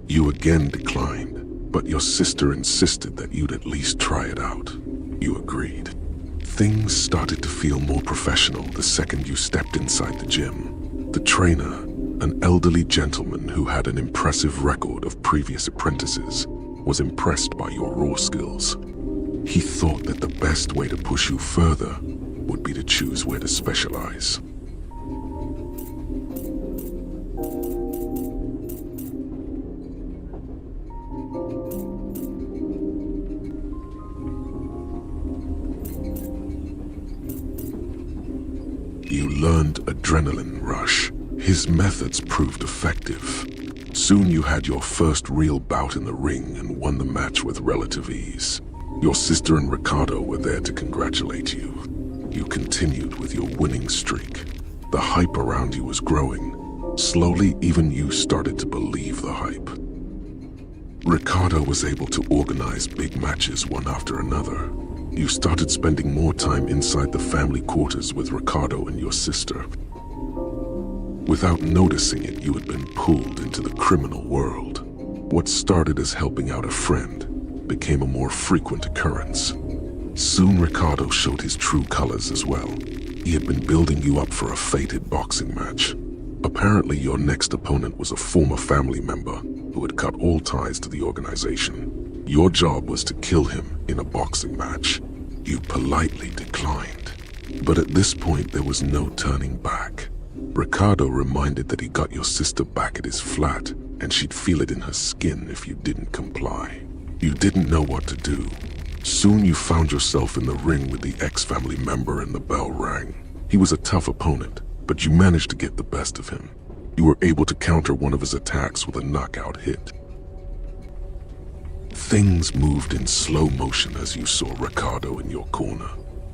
You again declined, but your sister insisted that you'd at least try it out. You agreed. Things started to feel more professional the second you stepped inside the gym. The trainer, an elderly gentleman who had an impressive record of previous apprentices, was impressed by your raw skills. He thought that the best way to push you further would be to choose where to specialize. You learned adrenaline rush. His methods proved effective. Soon you had your first real bout in the ring and won the match with relative ease. Your sister and Ricardo were there to congratulate you. You continued with your winning streak. The hype around you was growing. Slowly, even you started to believe the hype. Ricardo was able to organize big matches one after another. You started spending more time inside the family quarters with Ricardo and your sister. Without noticing it, you had been pulled into the criminal world. What started as helping out a friend became a more frequent occurrence. Soon Ricardo showed his true colors as well. He had been building you up for a fated boxing match. Apparently your next opponent was a former family member who had cut all ties to the organization. Your job was to kill him in a boxing match. You politely declined. But at this point there was no turning back. Ricardo reminded that he got your sister back at his flat, and she'd feel it in her skin if you didn't comply. You didn't know what to do. Soon you found yourself in the ring with the ex-family member and the bell rang. He was a tough opponent, but you managed to get the best of him. You were able to counter one of his attacks with a knockout hit. Things moved in slow motion as you saw Ricardo in your corner,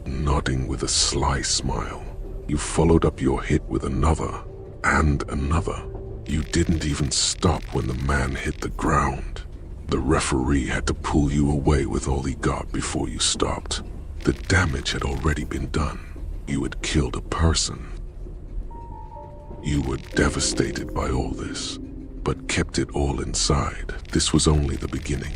nodding with a sly smile. You followed up your hit with another, and another. You didn't even stop when the man hit the ground. The referee had to pull you away with all he got before you stopped. The damage had already been done. You had killed a person. You were devastated by all this, but kept it all inside. This was only the beginning.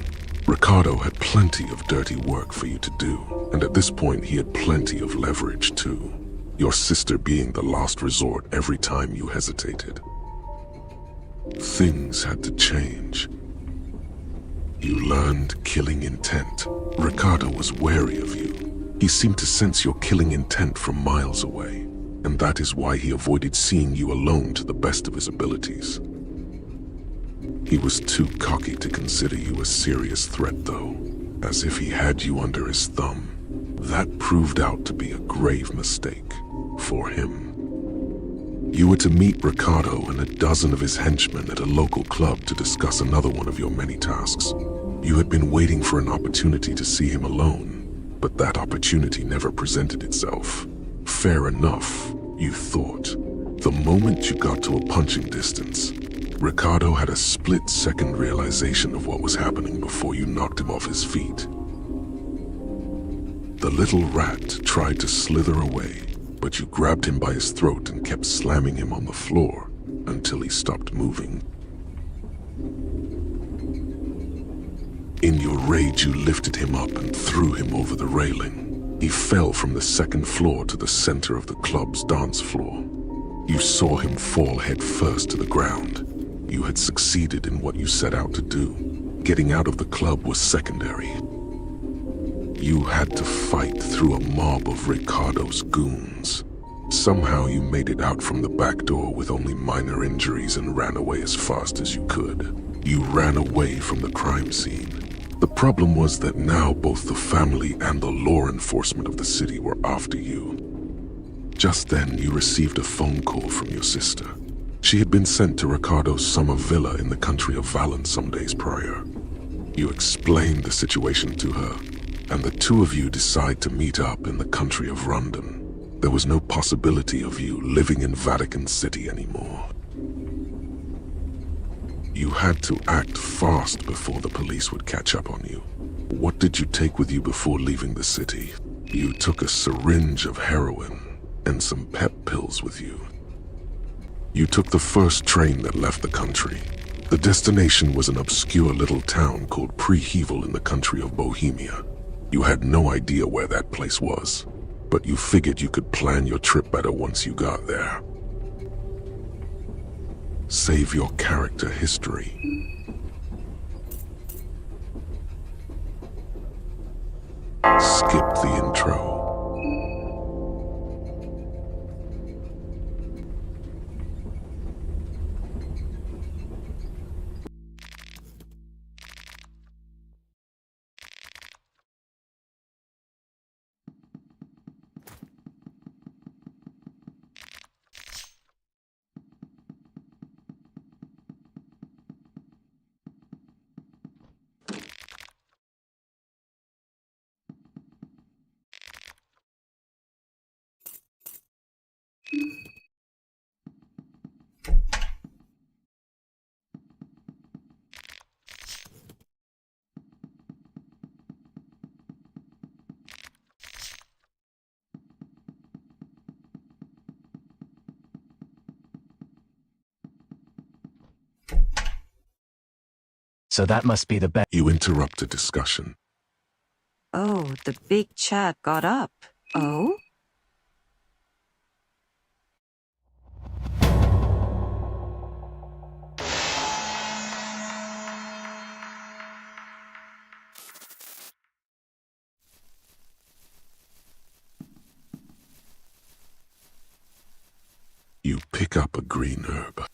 Ricardo had plenty of dirty work for you to do, and at this point he had plenty of leverage too. Your sister being the last resort every time you hesitated. Things had to change. You learned killing intent. Ricardo was wary of you. He seemed to sense your killing intent from miles away, and that is why he avoided seeing you alone to the best of his abilities. He was too cocky to consider you a serious threat though, as if he had you under his thumb. That proved out to be a grave mistake for him. You were to meet Ricardo and a dozen of his henchmen at a local club to discuss another one of your many tasks. You had been waiting for an opportunity to see him alone, but that opportunity never presented itself. Fair enough, you thought. The moment you got to a punching distance, Ricardo had a split-second realization of what was happening before you knocked him off his feet. The little rat tried to slither away, but you grabbed him by his throat and kept slamming him on the floor until he stopped moving. In your rage, you lifted him up and threw him over the railing. He fell from the second floor to the center of the club's dance floor. You saw him fall head first to the ground. You had succeeded in what you set out to do. Getting out of the club was secondary. You had to fight through a mob of Ricardo's goons. Somehow you made it out from the back door with only minor injuries and ran away as fast as you could. You ran away from the crime scene. The problem was that now both the family and the law enforcement of the city were after you. Just then you received a phone call from your sister. She had been sent to Ricardo's summer villa in the country of Valence some days prior. You explained the situation to her, and the two of you decide to meet up in the country of London. There was no possibility of you living in Vatican City anymore. You had to act fast before the police would catch up on you. What did you take with you before leaving the city? You took a syringe of heroin and some pep pills with you. You took the first train that left the country. The destination was an obscure little town called Prehevel in the country of Bohemia. You had no idea where that place was, but you figured you could plan your trip better once you got there. Save your character history. Skip the intro. So that must be the best. You interrupt a discussion. Oh, the big chat got up. Oh? You pick up a green herb.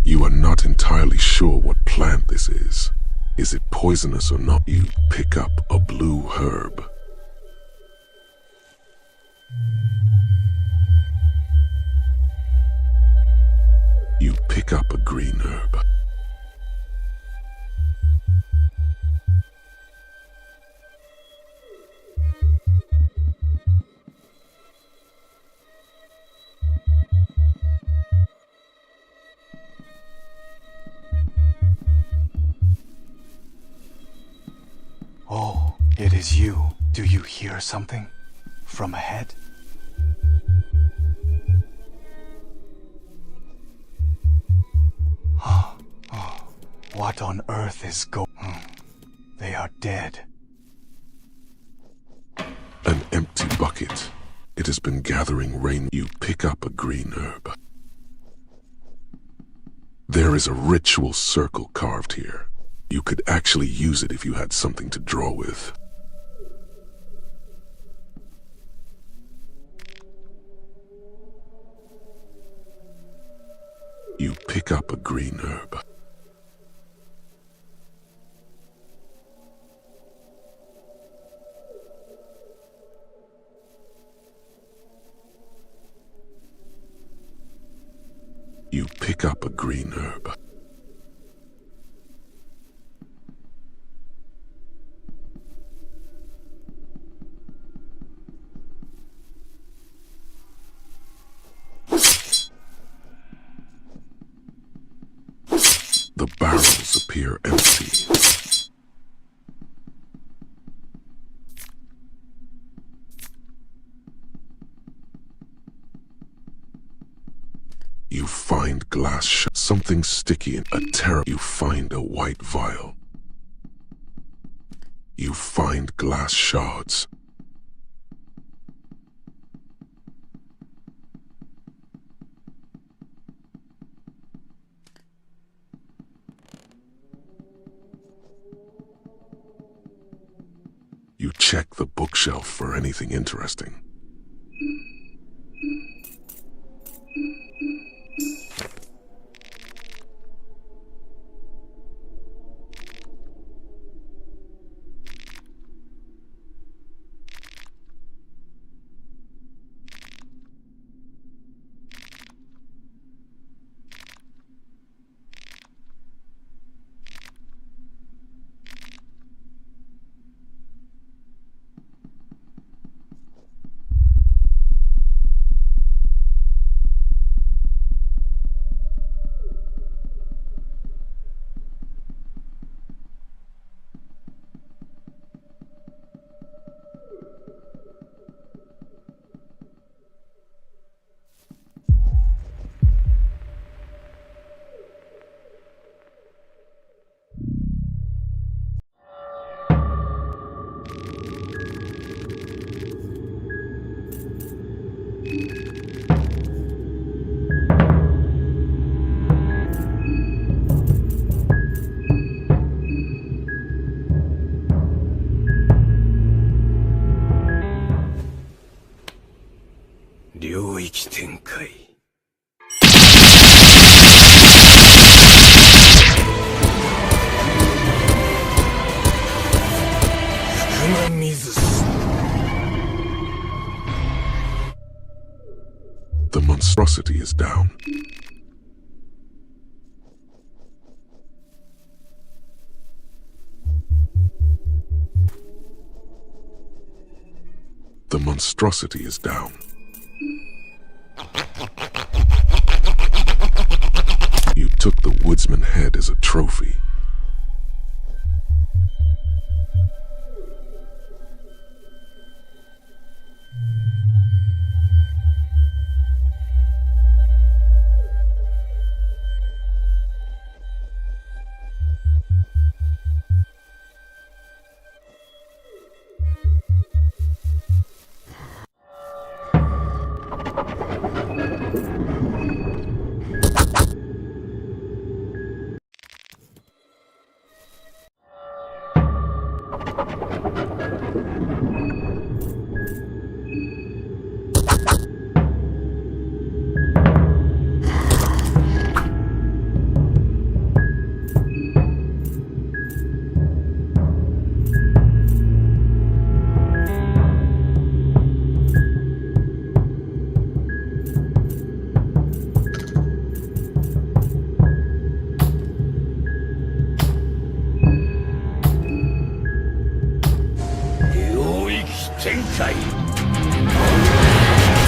You are not entirely sure what plant this is. Is it poisonous or not? You pick up a blue herb. You pick up a green herb. Oh, it is you. Do you hear something? From ahead? Oh, what on earth is They are dead. An empty bucket. It has been gathering rain. You pick up a green herb. There is a ritual circle carved here. You could actually use it if you had something to draw with. You pick up a green herb. You pick up a green herb. The barrels appear empty. You find glass something sticky and a terror. You find a white vial. You find glass shards. You check the bookshelf for anything interesting. The monstrosity is down. The monstrosity is down. You took the woodsman head as a trophy.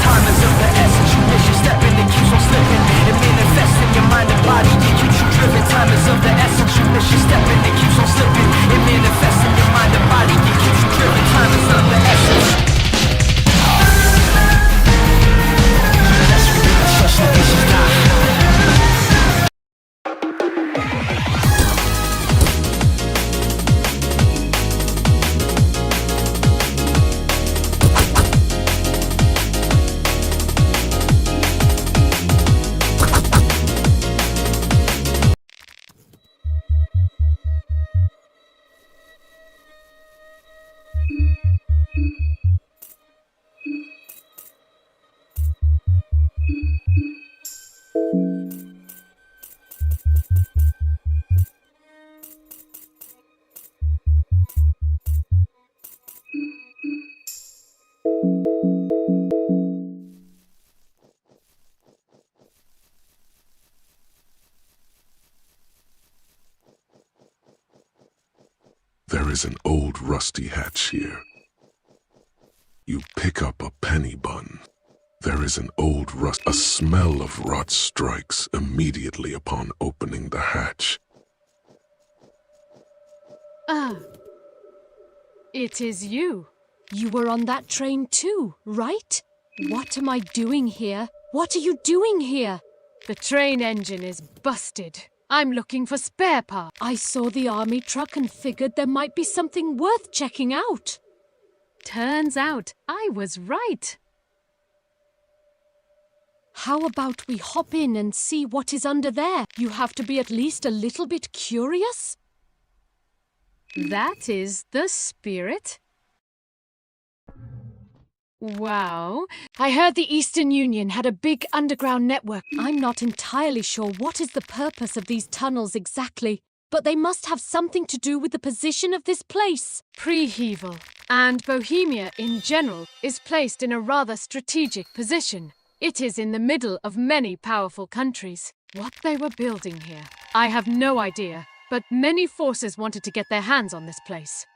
Time is of the essence, you miss your step and it keeps on slipping. It manifests in your mind and body, it keeps you driven. Time is of the essence, you miss your step and it keeps on slipping. It manifests in your mind and body, it keeps you driven. Time is of the essence. Let's forget the such like this is not. There is an old rusty hatch here. You pick up a penny bun. There is an old rust. A smell of rot strikes immediately upon opening the hatch. Ah. It is you. You were on that train too, right? What am I doing here? What are you doing here? The train engine is busted. I'm looking for spare parts. I saw the army truck and figured there might be something worth checking out. Turns out I was right. How about we hop in and see what is under there? You have to be at least a little bit curious. That is the spirit. Wow. I heard the Eastern Union had a big underground network. I'm not entirely sure what is the purpose of these tunnels exactly, but they must have something to do with the position of this place. Preheval and Bohemia in general is placed in a rather strategic position. It is in the middle of many powerful countries. What they were building here, I have no idea, but many forces wanted to get their hands on this place.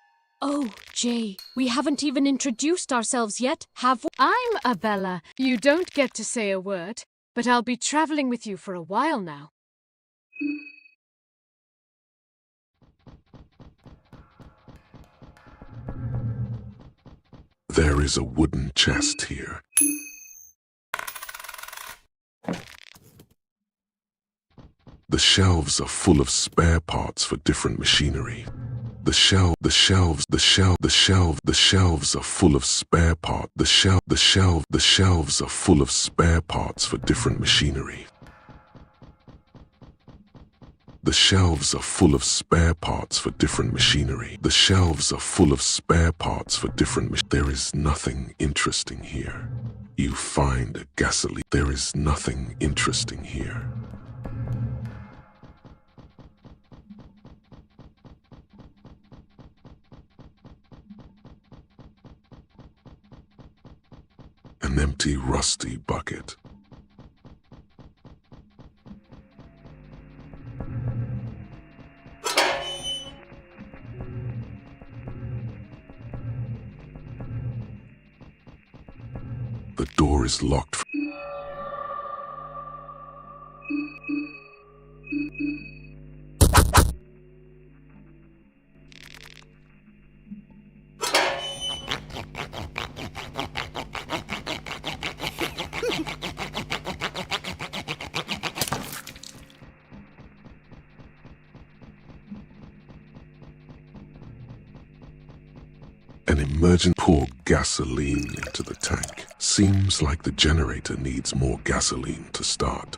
Oh, Jay, we haven't even introduced ourselves yet, have we? I'm Abella. You don't get to say a word, but I'll be traveling with you for a while now. There is a wooden chest here. The shelves are full of spare parts for different machinery. The shelves are full of spare parts. The shelves are full of spare parts for different machinery. The shelves are full of spare parts for different machinery. The shelves are full of spare parts for different There is nothing interesting here. You find a gasoline. There is nothing interesting here. An empty, rusty bucket. The door is locked. An emergent pour gasoline into the tank. Seems like the generator needs more gasoline to start.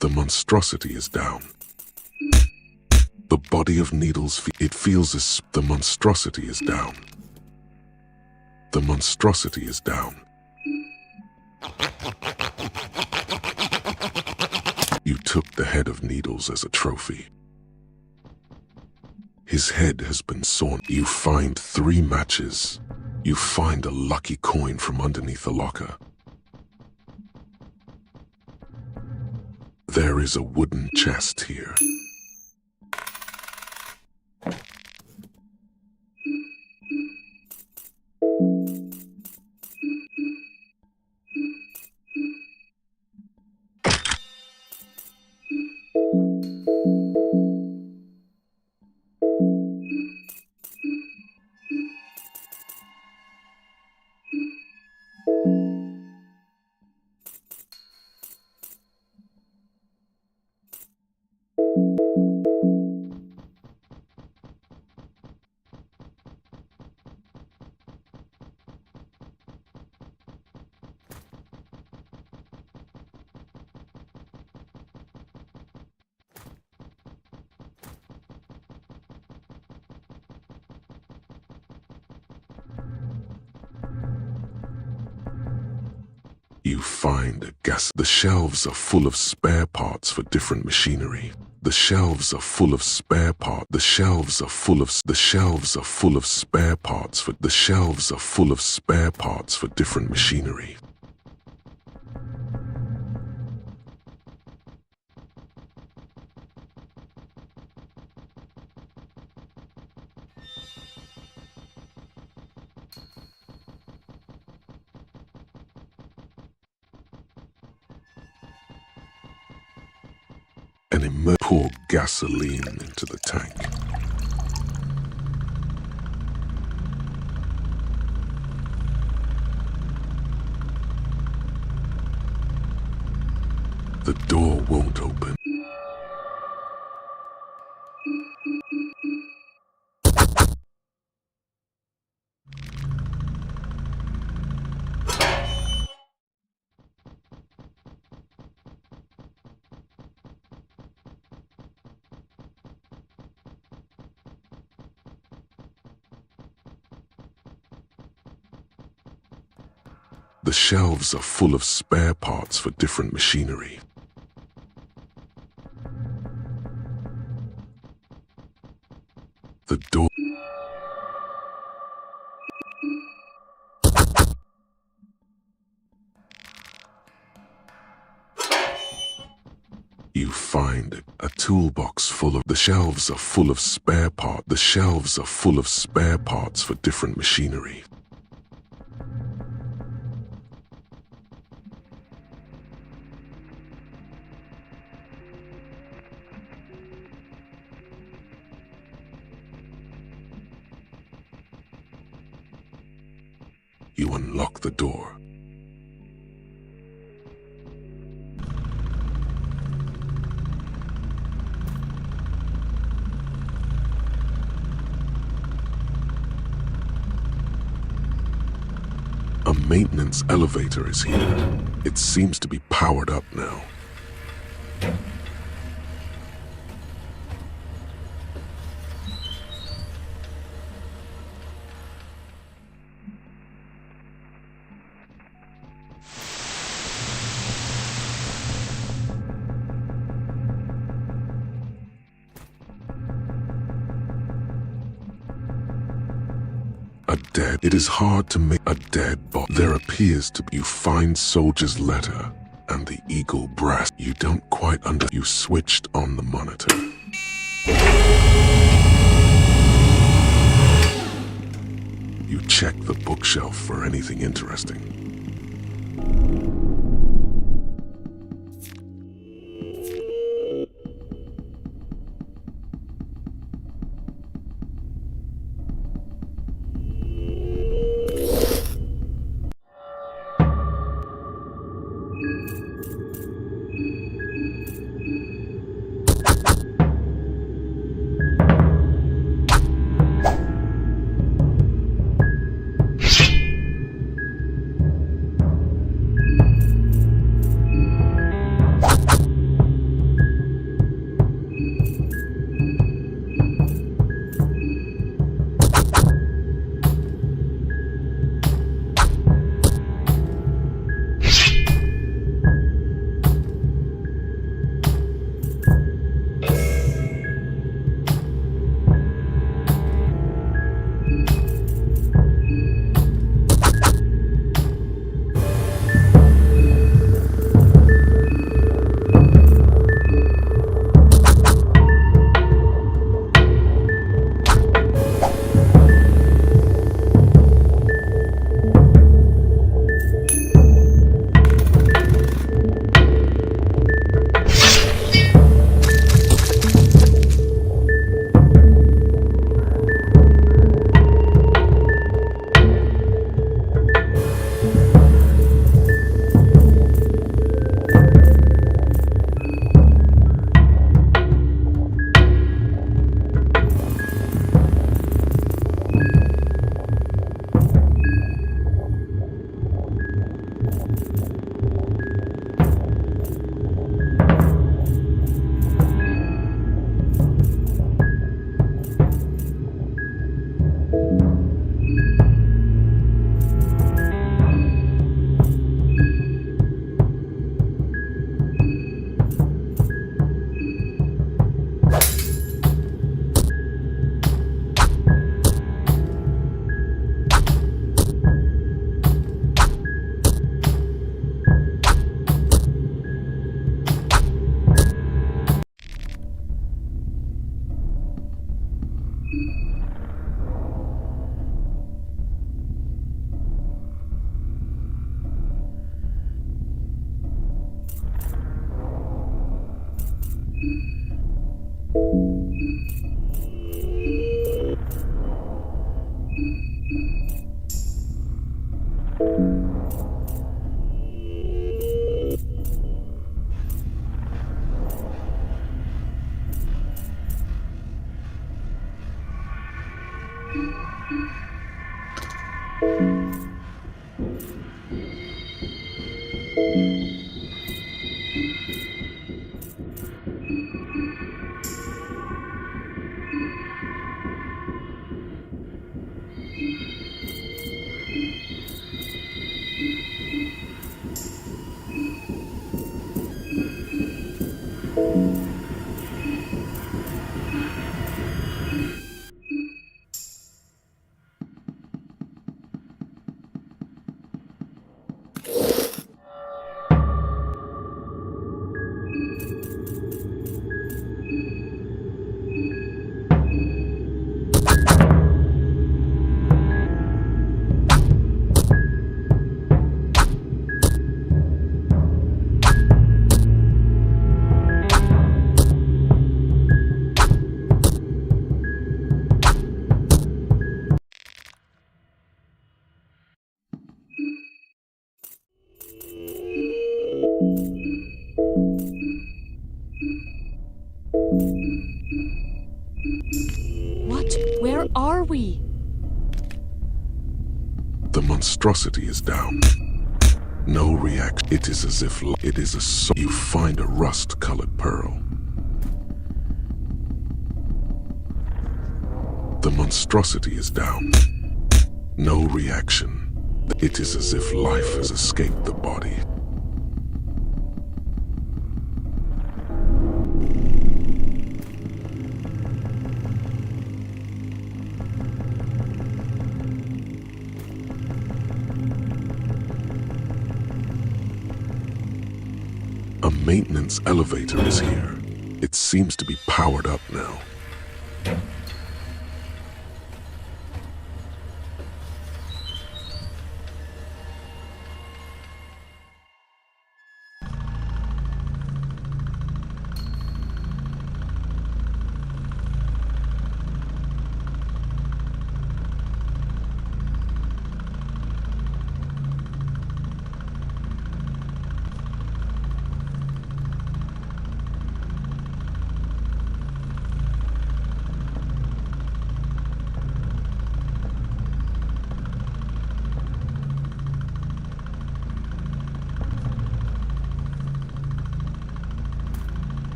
The monstrosity is down. The body of needles, it feels as the monstrosity is down. The monstrosity is down. You took the head of Needles as a trophy. His head has been sawn. You find 3 matches. You find a lucky coin from underneath the locker. There is a wooden chest here. You find a gas. The shelves are full of spare parts for different machinery. The shelves are full of spare parts. The shelves are full of spare parts for different machinery. And pour gasoline into the tank. The door won't open. The shelves are full of spare parts for different machinery. The door. You find a toolbox full of. The shelves are full of spare parts. The shelves are full of spare parts for different machinery. You unlock the door. A maintenance elevator is here. It seems to be powered up now. It is hard to make a dead body. There appears to be. You find soldier's letter and the eagle brass. You don't quite You switched on the monitor. You check the bookshelf for anything interesting. What? Where are we? The monstrosity is down. No reaction. It is as if it is a you find a rust-colored pearl. The monstrosity is down. No reaction. It is as if life has escaped the body. A maintenance elevator is here. It seems to be powered up now.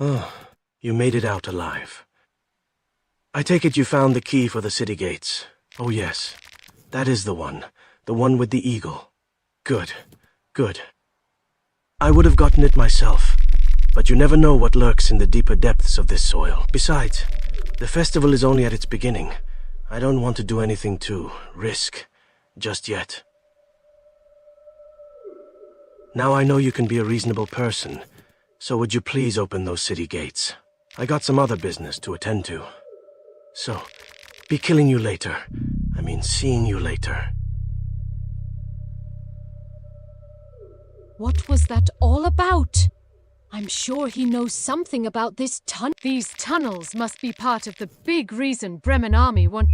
Oh, you made it out alive. I take it you found the key for the city gates. Oh yes, that is the one with the eagle. Good, good. I would have gotten it myself, but you never know what lurks in the deeper depths of this soil. Besides, the festival is only at its beginning. I don't want to do anything to risk just yet. Now I know you can be a reasonable person. So would you please open those city gates? I got some other business to attend to. So, be killing you later. I mean, seeing you later. What was that all about? I'm sure he knows something about this These tunnels must be part of the big reason Bremen army want...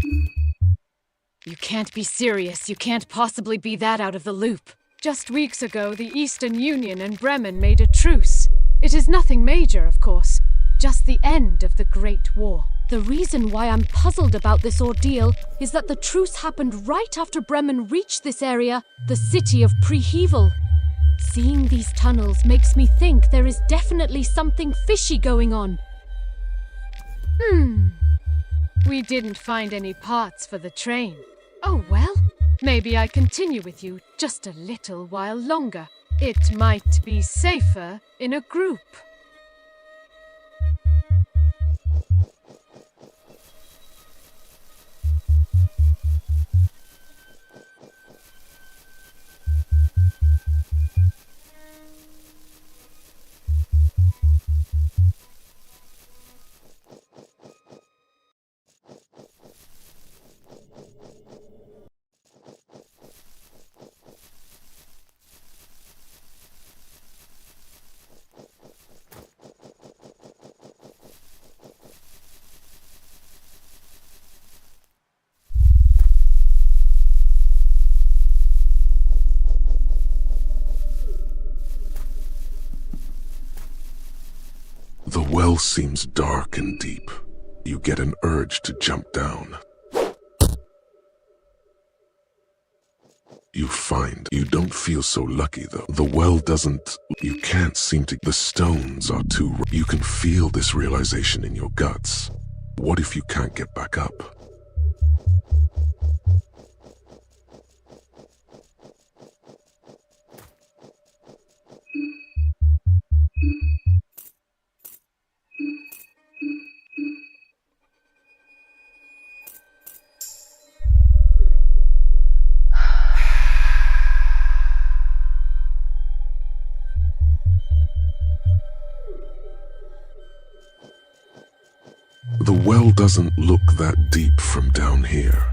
You can't be serious. You can't possibly be that out of the loop. Just weeks ago, the Eastern Union and Bremen made a truce. It is nothing major, of course. Just the end of the Great War. The reason why I'm puzzled about this ordeal is that the truce happened right after Bremen reached this area, the city of Prehevel. Seeing these tunnels makes me think there is definitely something fishy going on. We didn't find any parts for the train. Oh well, maybe I continue with you just a little while longer. It might be safer in a group. well seems dark and deep. You get an urge to jump down. You find you don't feel so lucky though. The well doesn't, you can't seem to, the stones are too, you can feel this realization in your guts. What if you can't get back up? The well doesn't look that deep from down here,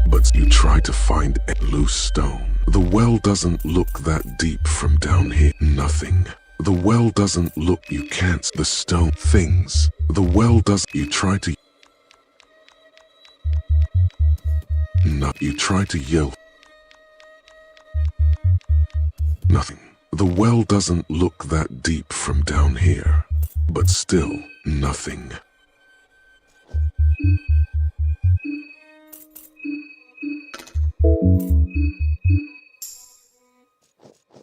but you try to find a loose stone. The well doesn't look that deep from down here. Nothing. The well doesn't look, you can't, the stone, things. The well does, you try to, no, you try to yell. Nothing. The well doesn't look that deep from down here, but still, nothing.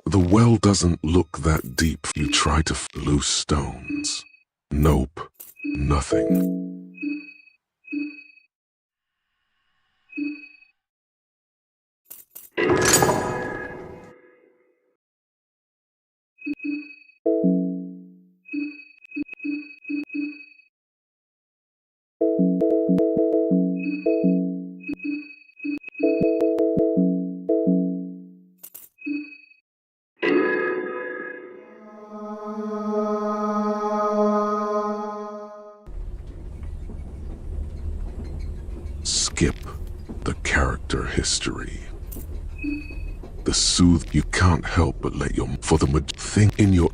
The well doesn't look that deep. You try to loose stones. Nope. Nothing. Skip the character history. The soothe, you can't help but let your, for the thing in your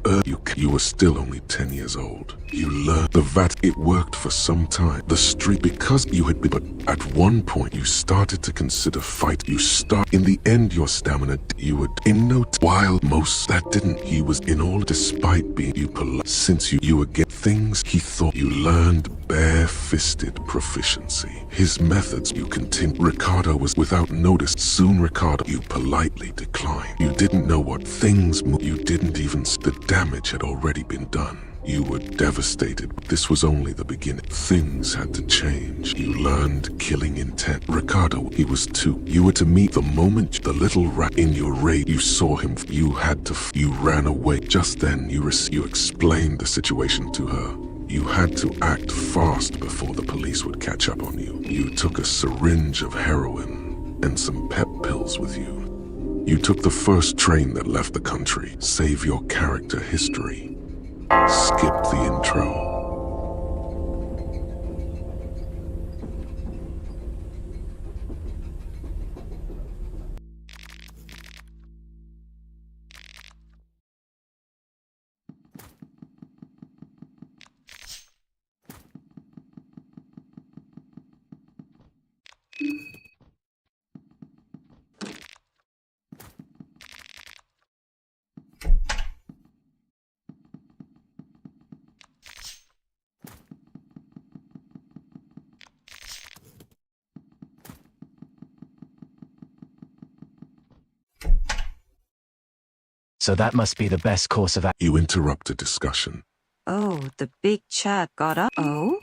you were still only 10 years old. You learned the vat, it worked for some time. The street, because you had been, but at one point you started to consider fight. You start, in the end your stamina, you would, in no while most that didn't, he was in all despite being you polite. Since you would get things he thought you learned bare-fisted proficiency. His methods you continued. Ricardo was without notice. Soon Ricardo, you politely declined. You didn't know what things you didn't even, the damage had already been done. You were devastated. This was only the beginning. Things had to change. You learned killing intent. Ricardo, he was too. You were to meet the moment the little rat in your rage. You saw him. You had to. You ran away. Just then, you explained the situation to her. You had to act fast before the police would catch up on you. You took a syringe of heroin and some pep pills with you. You took the first train that left the country. Save your character history. Skip the intro. So that must be the best course of action. You interrupt a discussion. Oh, the big chat got up. Oh?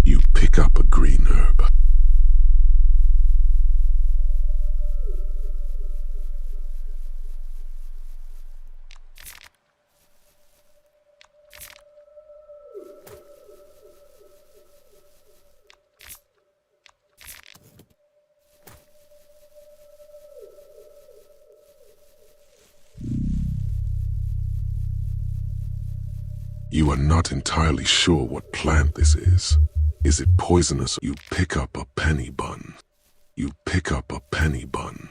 You pick up a green herb. You are not entirely sure what plant this is. Is it poisonous? You pick up a penny bun. You pick up a penny bun.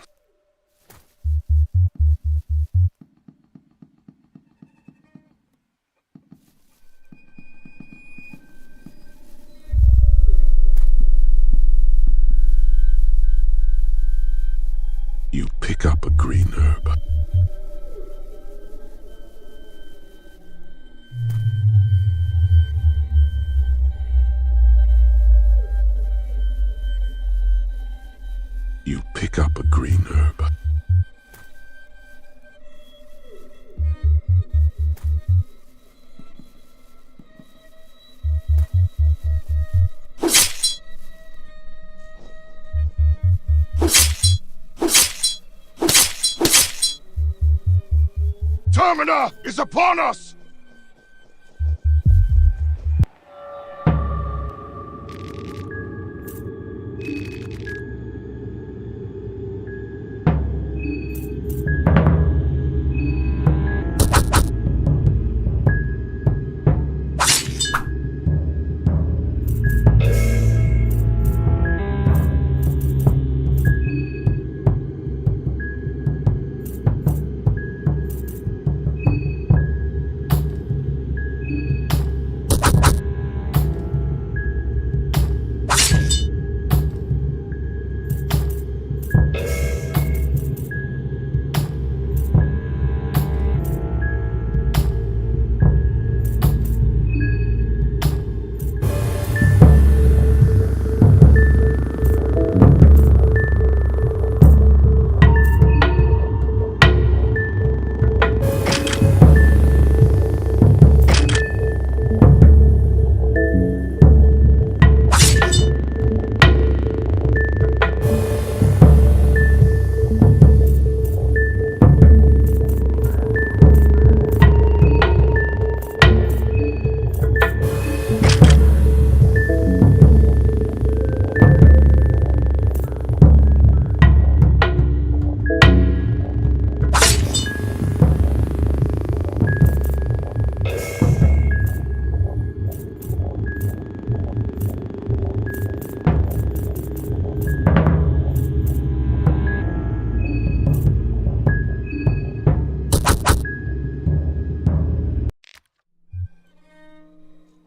pick up a green herb. You pick up a green herb. Termina is upon us!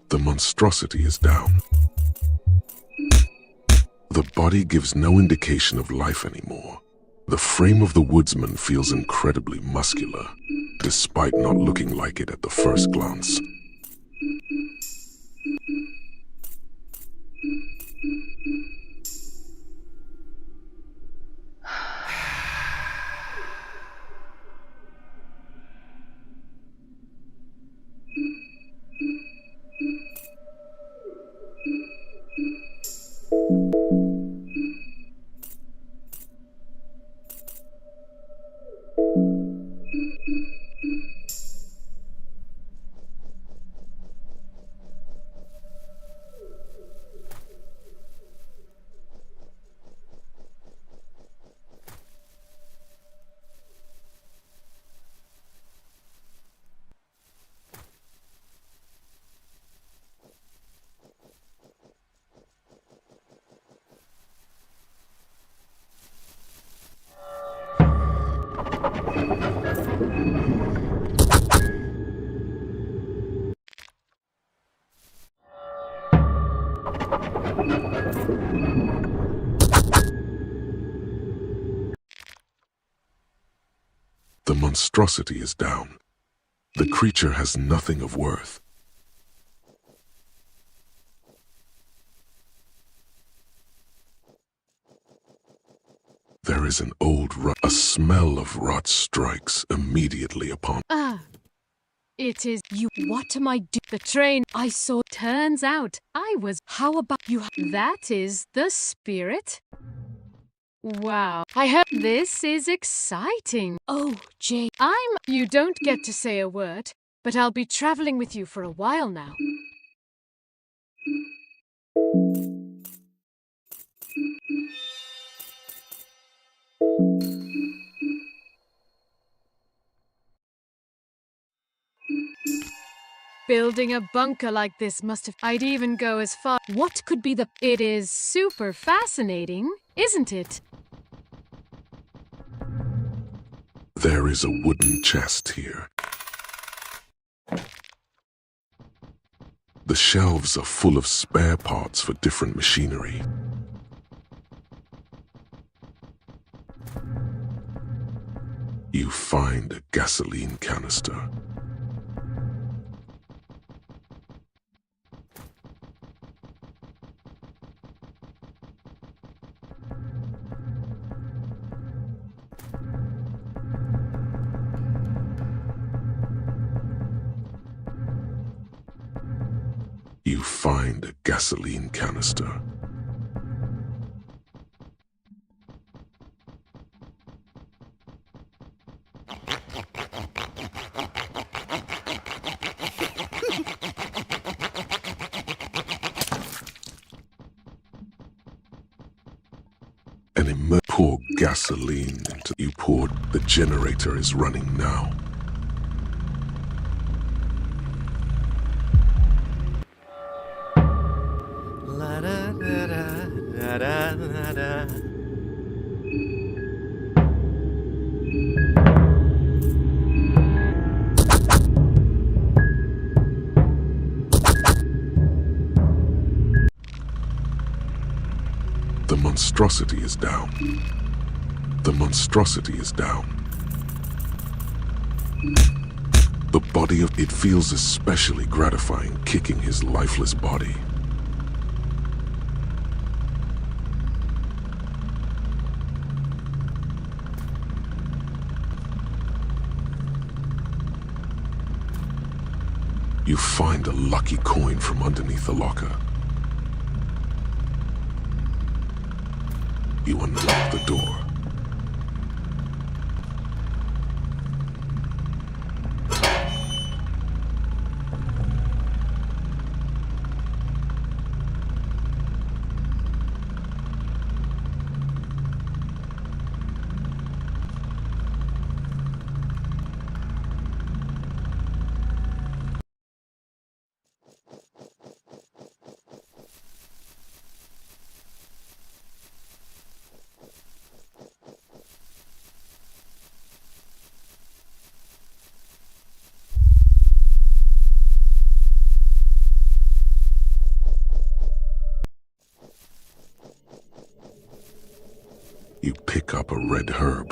The monstrosity is down. The body gives no indication of life anymore. The frame of the woodsman feels incredibly muscular, despite not looking like it at the first glance. The monstrosity is down. The creature has nothing of worth. There is an old rot. A smell of rot strikes immediately upon. It is you. What am I doing? The train I saw. Turns out I was. How about you? That is the spirit. Wow. I heard this is exciting. Oh, Jay. You don't get to say a word, but I'll be traveling with you for a while now. Building a bunker like this must have. I'd even go as far. What could be the. It is super fascinating, isn't it? There is a wooden chest here. The shelves are full of spare parts for different machinery. You find a gasoline canister. You find a gasoline canister. And pour gasoline into you poured. The generator is running now. La da da da da da da. The monstrosity is down. The monstrosity is down. The body of it feels especially gratifying kicking his lifeless body. You find a lucky coin from underneath the locker. You unlock the door. You pick up a red herb.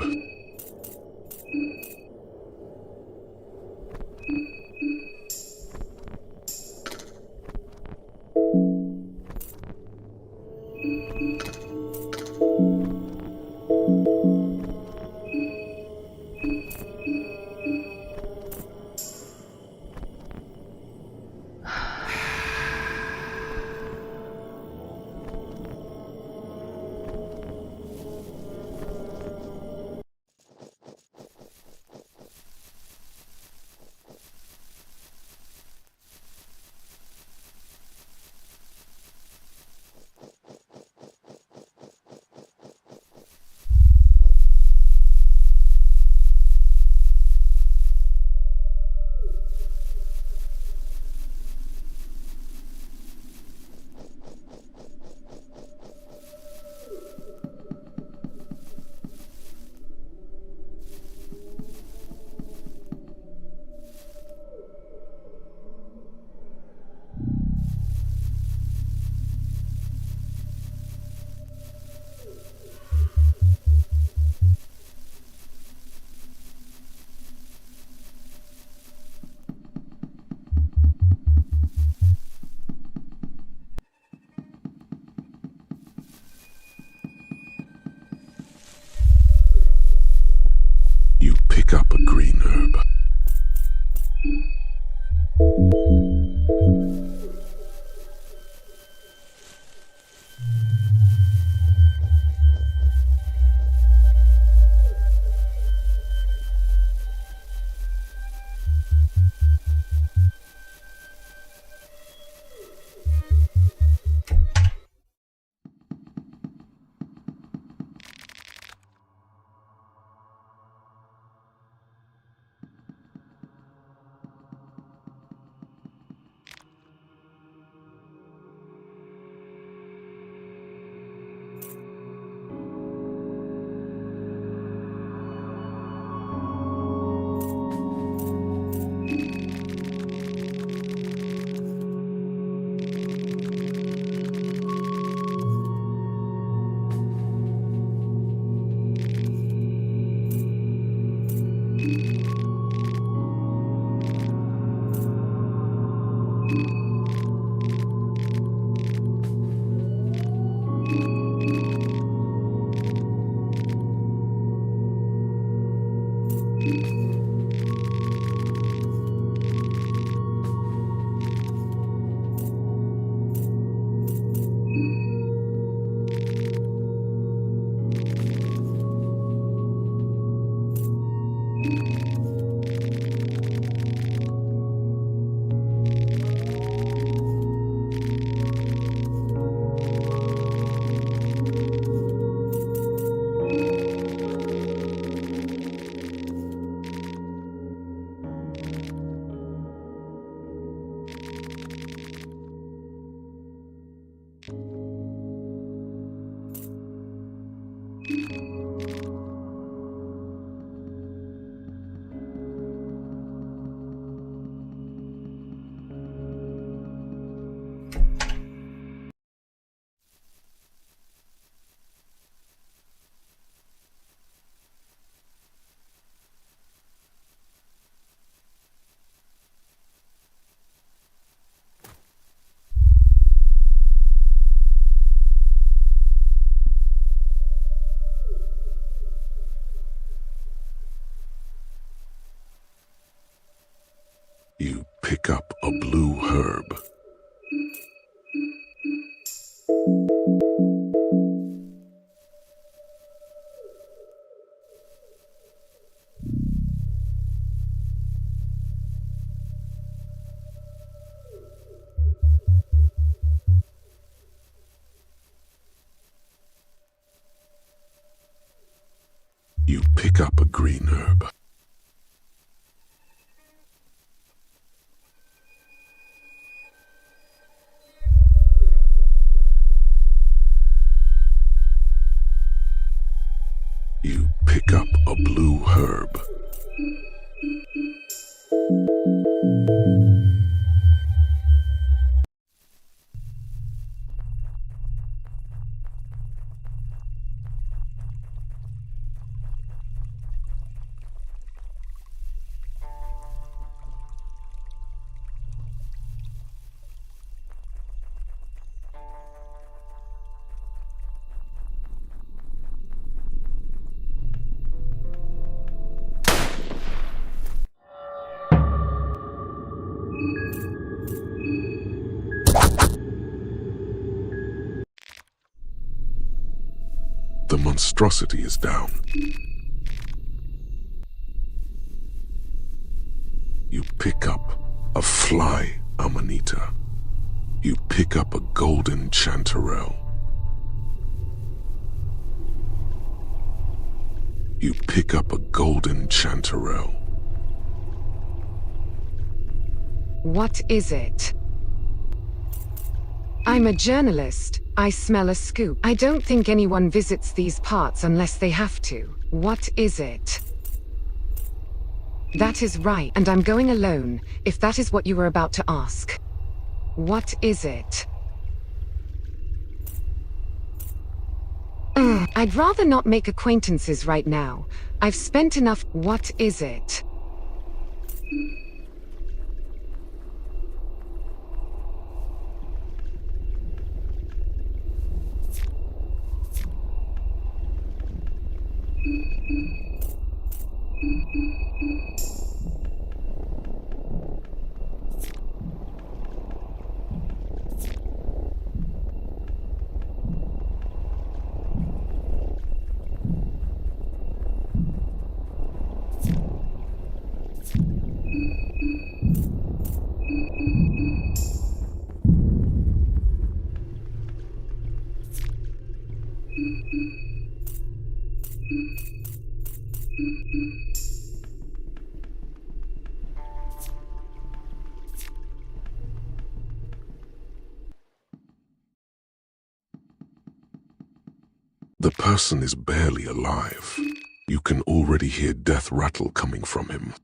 You pick up a blue herb. You pick up a green herb. You pick up a blue herb. The monstrosity is down. You pick up a fly amanita. You pick up a golden chanterelle. You pick up a golden chanterelle. What is it? I'm a journalist. I smell a scoop. I don't think anyone visits these parts unless they have to. What is it? That is right, and I'm going alone, if that is what you were about to ask. What is it? I'd rather not make acquaintances right now. I've spent enough. What is it? The person is barely alive. You can already hear death rattle coming from him.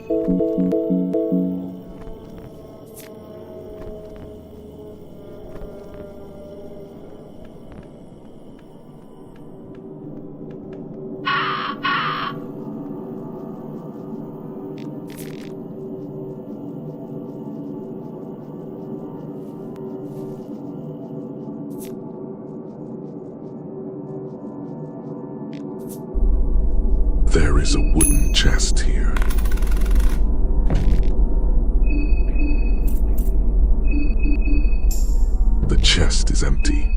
There is a wooden chest here. The chest is empty.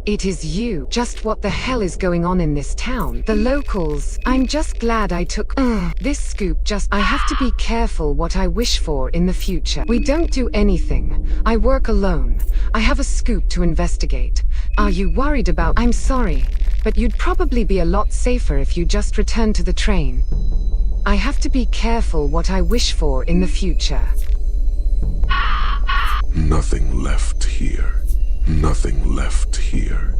It is you. Just what the hell is going on in this town? The locals. I'm just glad I took this scoop. I have to be careful what I wish for in the future. We don't do anything. I work alone. I have a scoop to investigate. Are you worried about? I'm sorry, but you'd probably be a lot safer if you just returned to the train. I have to be careful what I wish for in the future. Nothing left here. Nothing left here.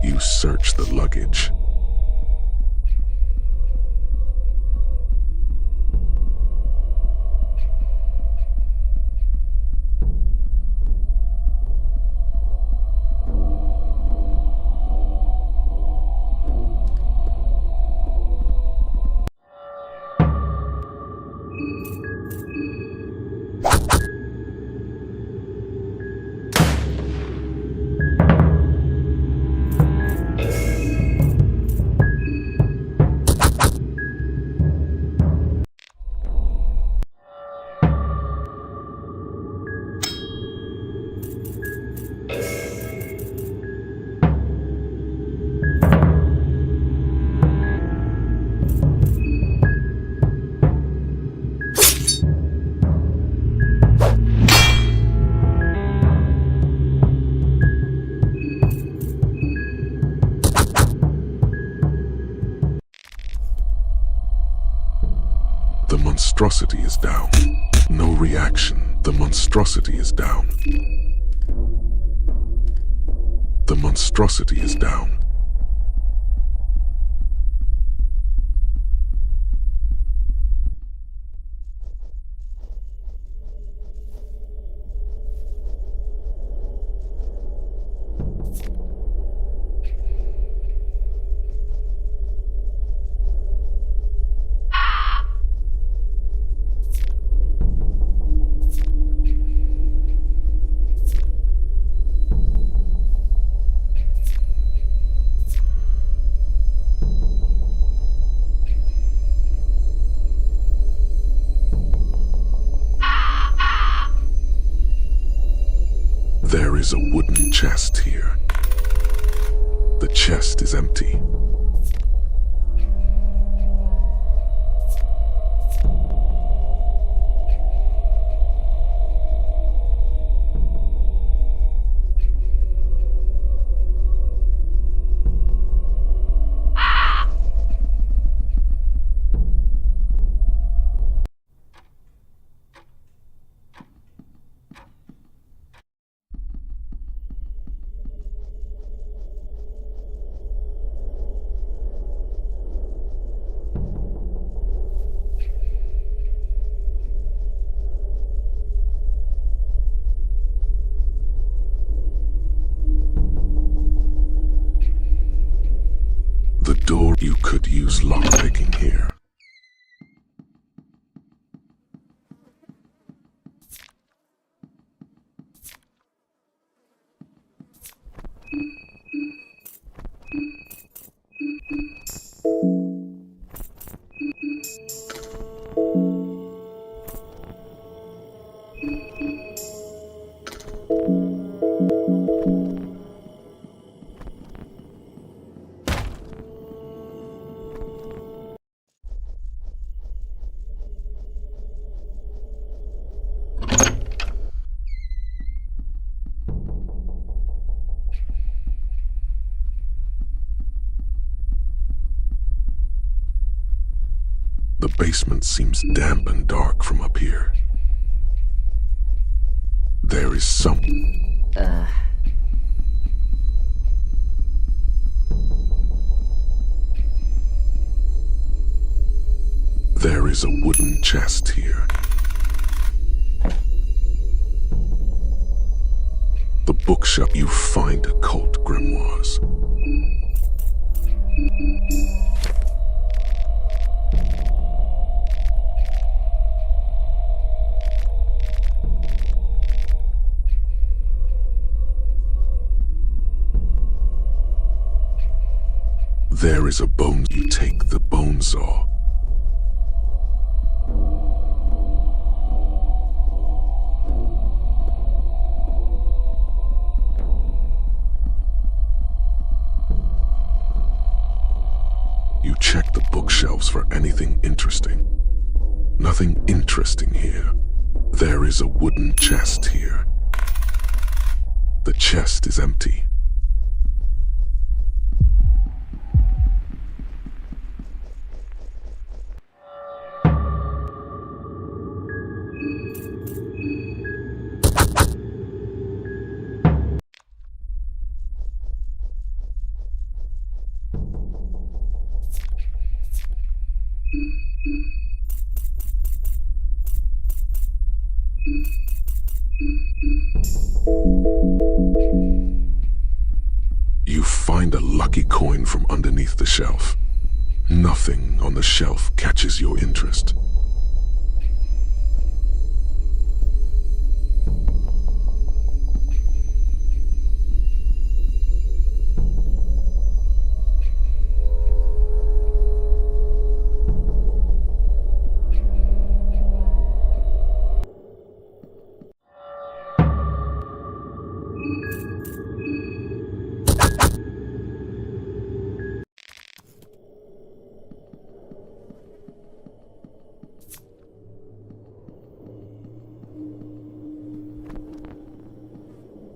You search the luggage. The monstrosity is down. No reaction. The monstrosity is down. The monstrosity is down. There is a wooden chest here. The chest is empty. use lockpicking here. The basement seems damp and dark from up here. There is some... There is a wooden chest here. The bookshelf, you find occult grimoires. There is a bone. You take the bone saw. You check the bookshelves for anything interesting. Nothing interesting here. There is a wooden chest here. The chest is empty. You find a lucky coin from underneath the shelf. Nothing on the shelf catches your interest.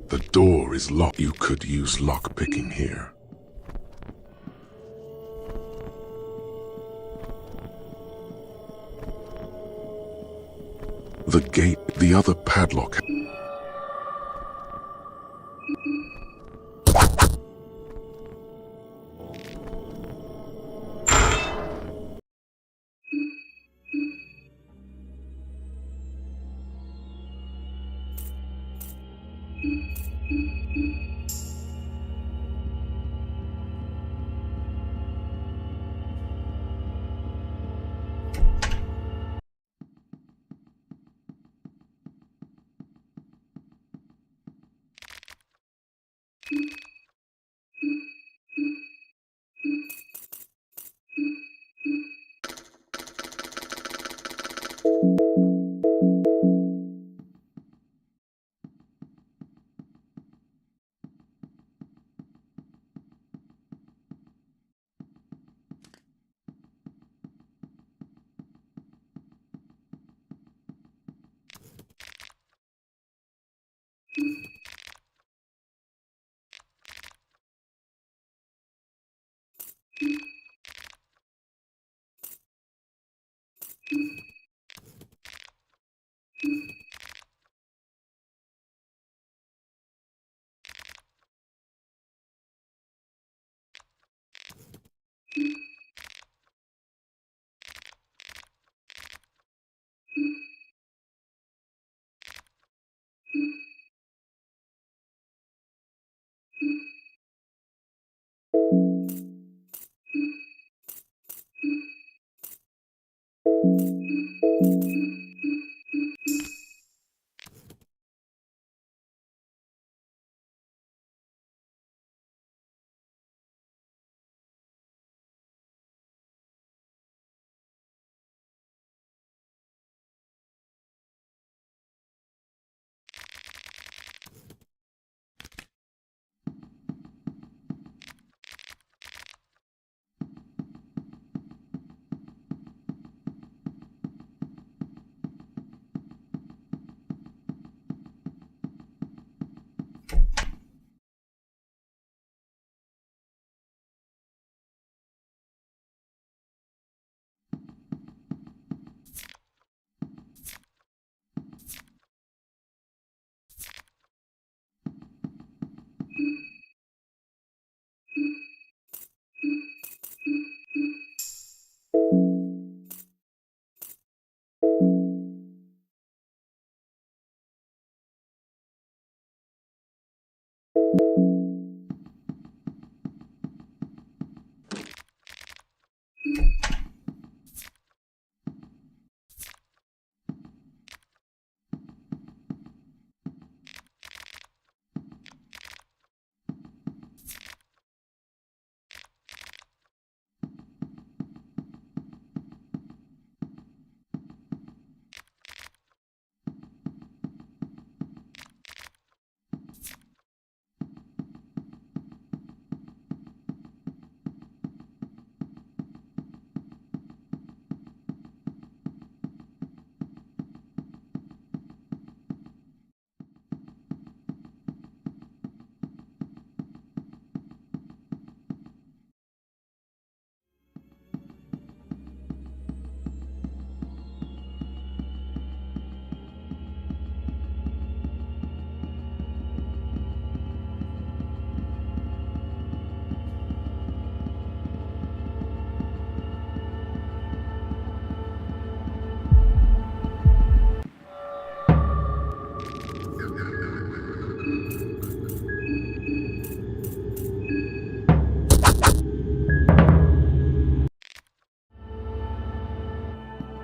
The door is locked. You could use lockpicking here. The gate, the other padlock.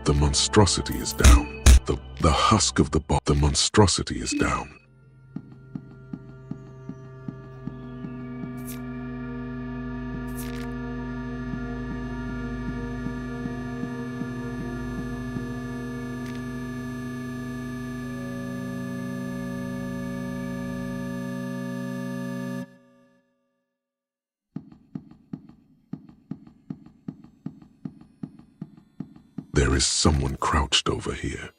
The monstrosity is down. The husk of the monstrosity is down. There is someone crouched over here.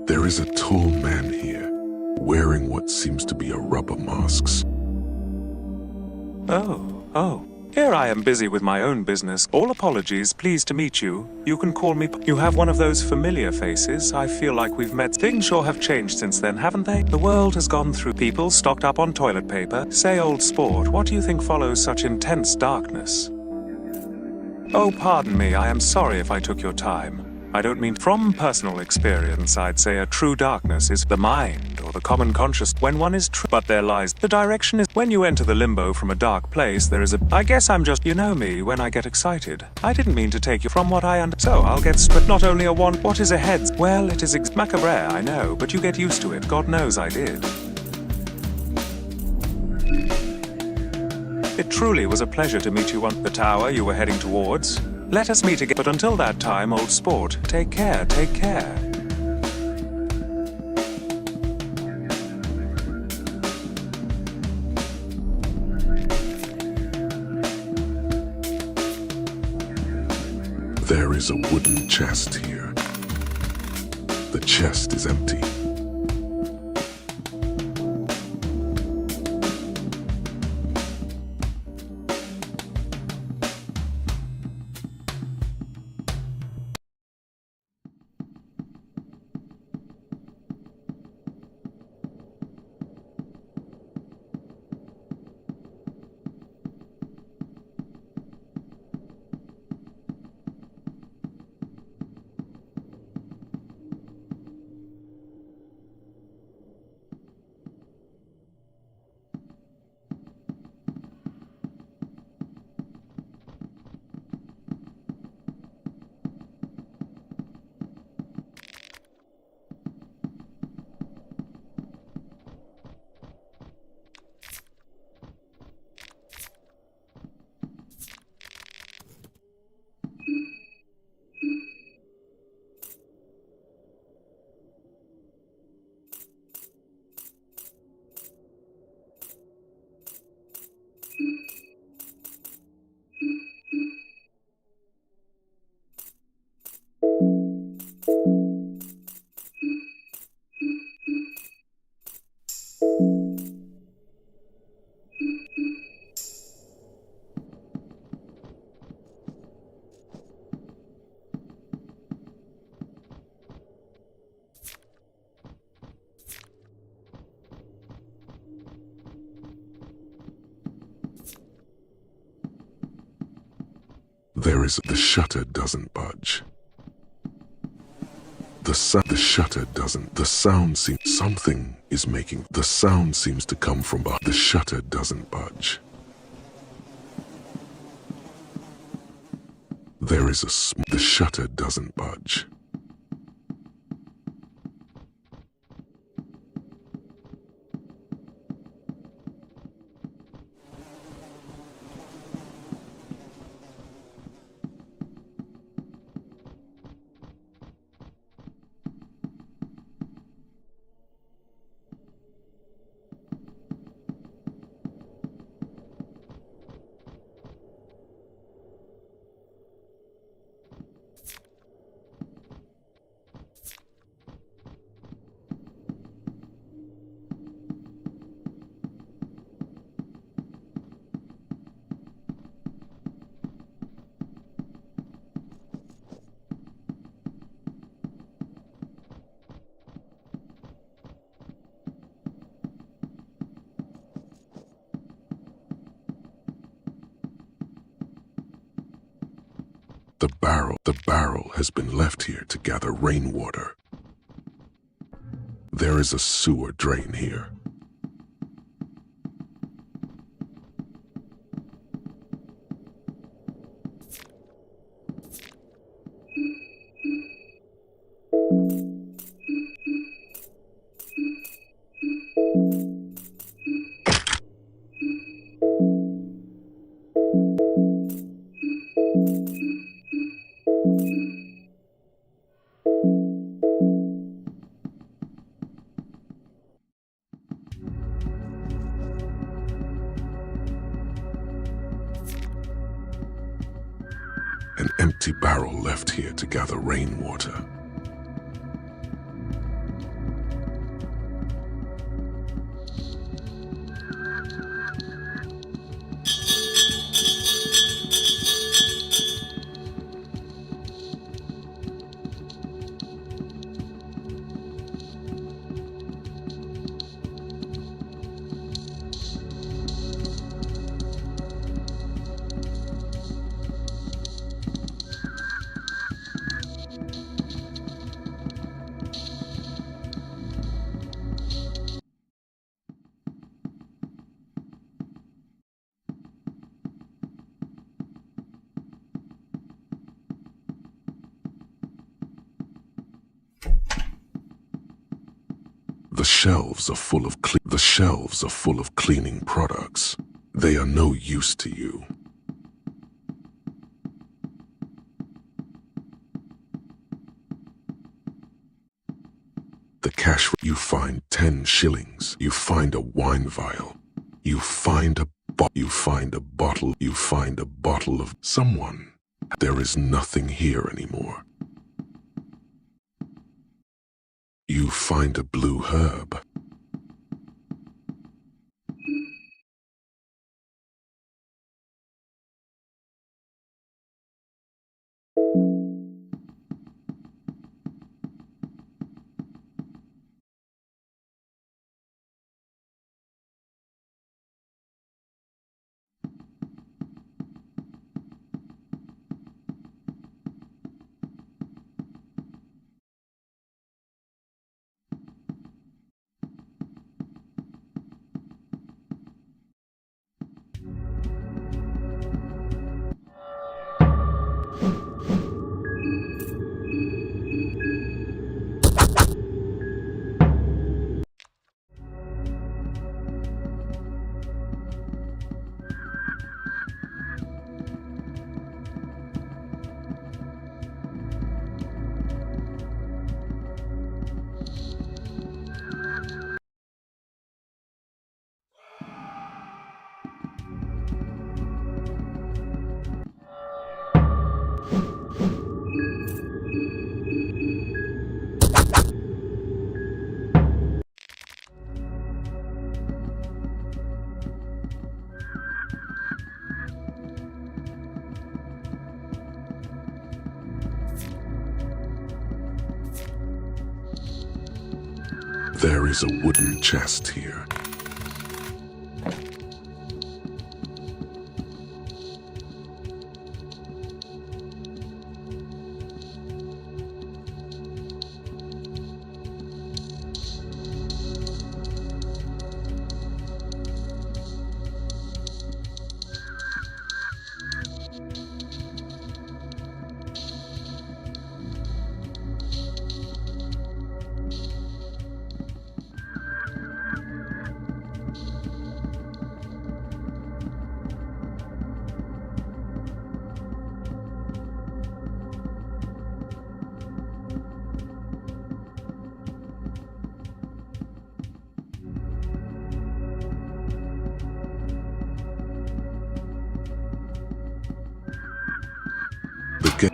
There is a tall man here, wearing what seems to be a rubber mask. Oh. Here I am busy with my own business. All apologies, pleased to meet you. You can call me. You have one of those familiar faces. I feel like we've met. Things sure have changed since then, haven't they? The world has gone through. People stocked up on toilet paper. Say, old sport, what do you think follows such intense darkness? Oh, pardon me, I am sorry if I took your time. I don't mean from personal experience. I'd say a true darkness is the mind or the common conscious when one is true. But there lies the direction is when you enter the limbo from a dark place. There is a. I guess I'm just, you know me, when I get excited. I didn't mean to take you from what I so I'll get straight. Not only a one. What is a head? Well, it is macabre, I know, but you get used to it. God knows I did. It truly was a pleasure to meet you on the tower you were heading towards. Let us meet again, but until that time, old sport, take care, take care. There is a wooden chest here. The chest is empty. The shutter doesn't budge. The shutter doesn't. The sound seems. Something is making. The sound seems to come from behind. The shutter doesn't budge. There is the shutter doesn't budge. The barrel has been left here to gather rainwater. There is a sewer drain here. An empty barrel left here to gather rainwater. The shelves are full of cleaning products. They are no use to you. The cash, you find 10 shillings. You find a wine vial. You find a bottle of someone. There is nothing here anymore. You find a blue herb. There is a wooden chest here. Get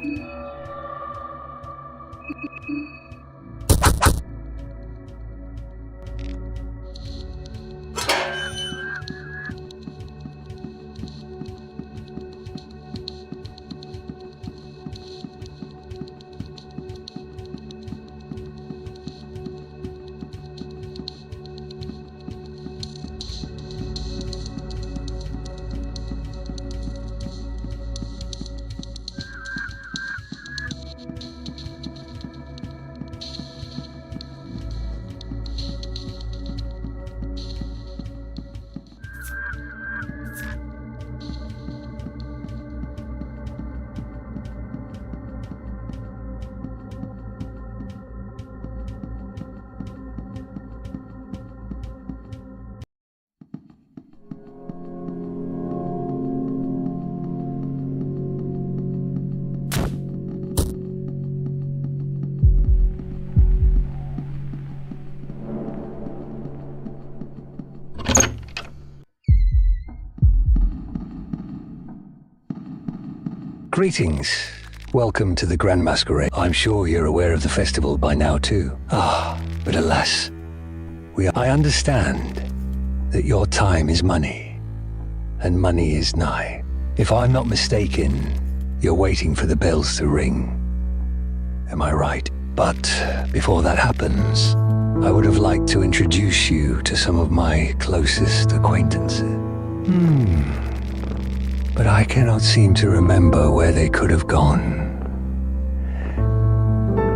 Greetings. Welcome to the Grand Masquerade. I'm sure you're aware of the festival by now too. But alas, I understand that your time is money, and money is nigh. If I'm not mistaken, you're waiting for the bells to ring. Am I right? But before that happens, I would have liked to introduce you to some of my closest acquaintances. But I cannot seem to remember where they could have gone.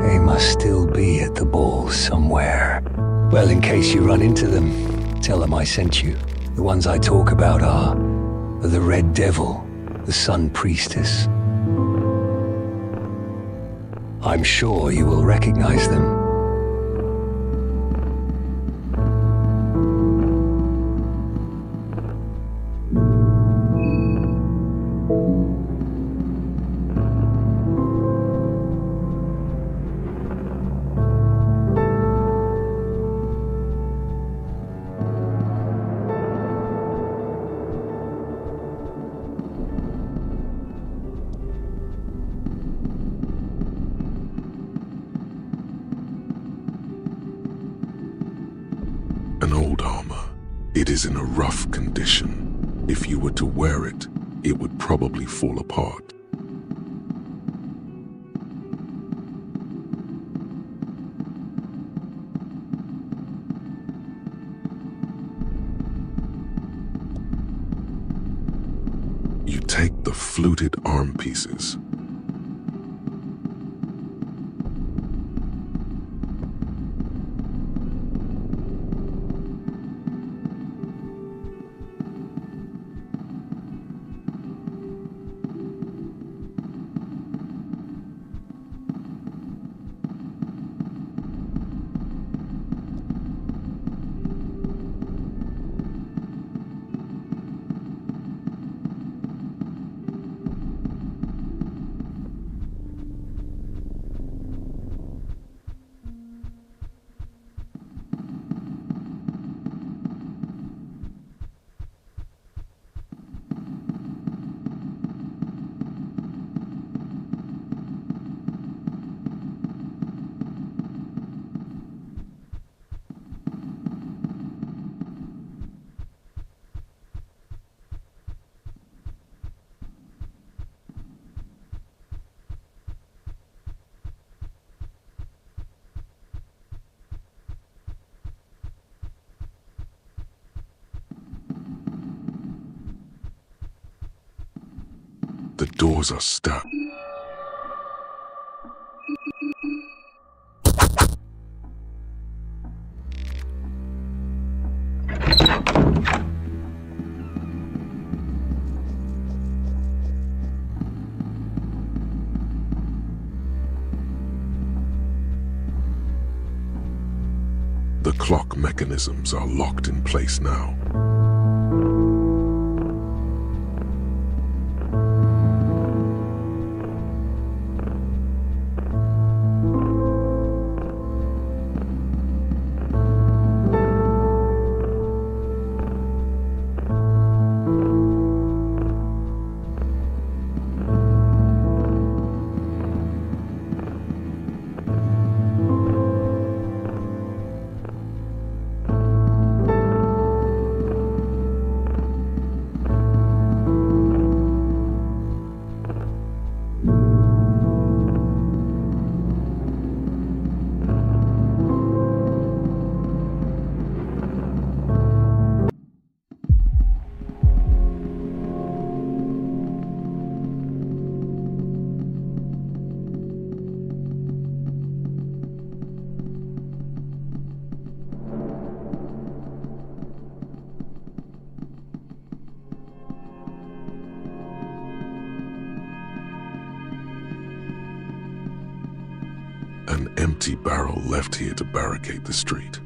They must still be at the ball somewhere. Well, in case you run into them, tell them I sent you. The ones I talk about are the Red Devil, the Sun Priestess. I'm sure you will recognize them. an old armor. It is in a rough condition. If you were to wear it, it would probably fall apart. You take the fluted arm pieces. The doors are stuck. The clock mechanisms are locked in place now. An empty barrel left here to barricade the street.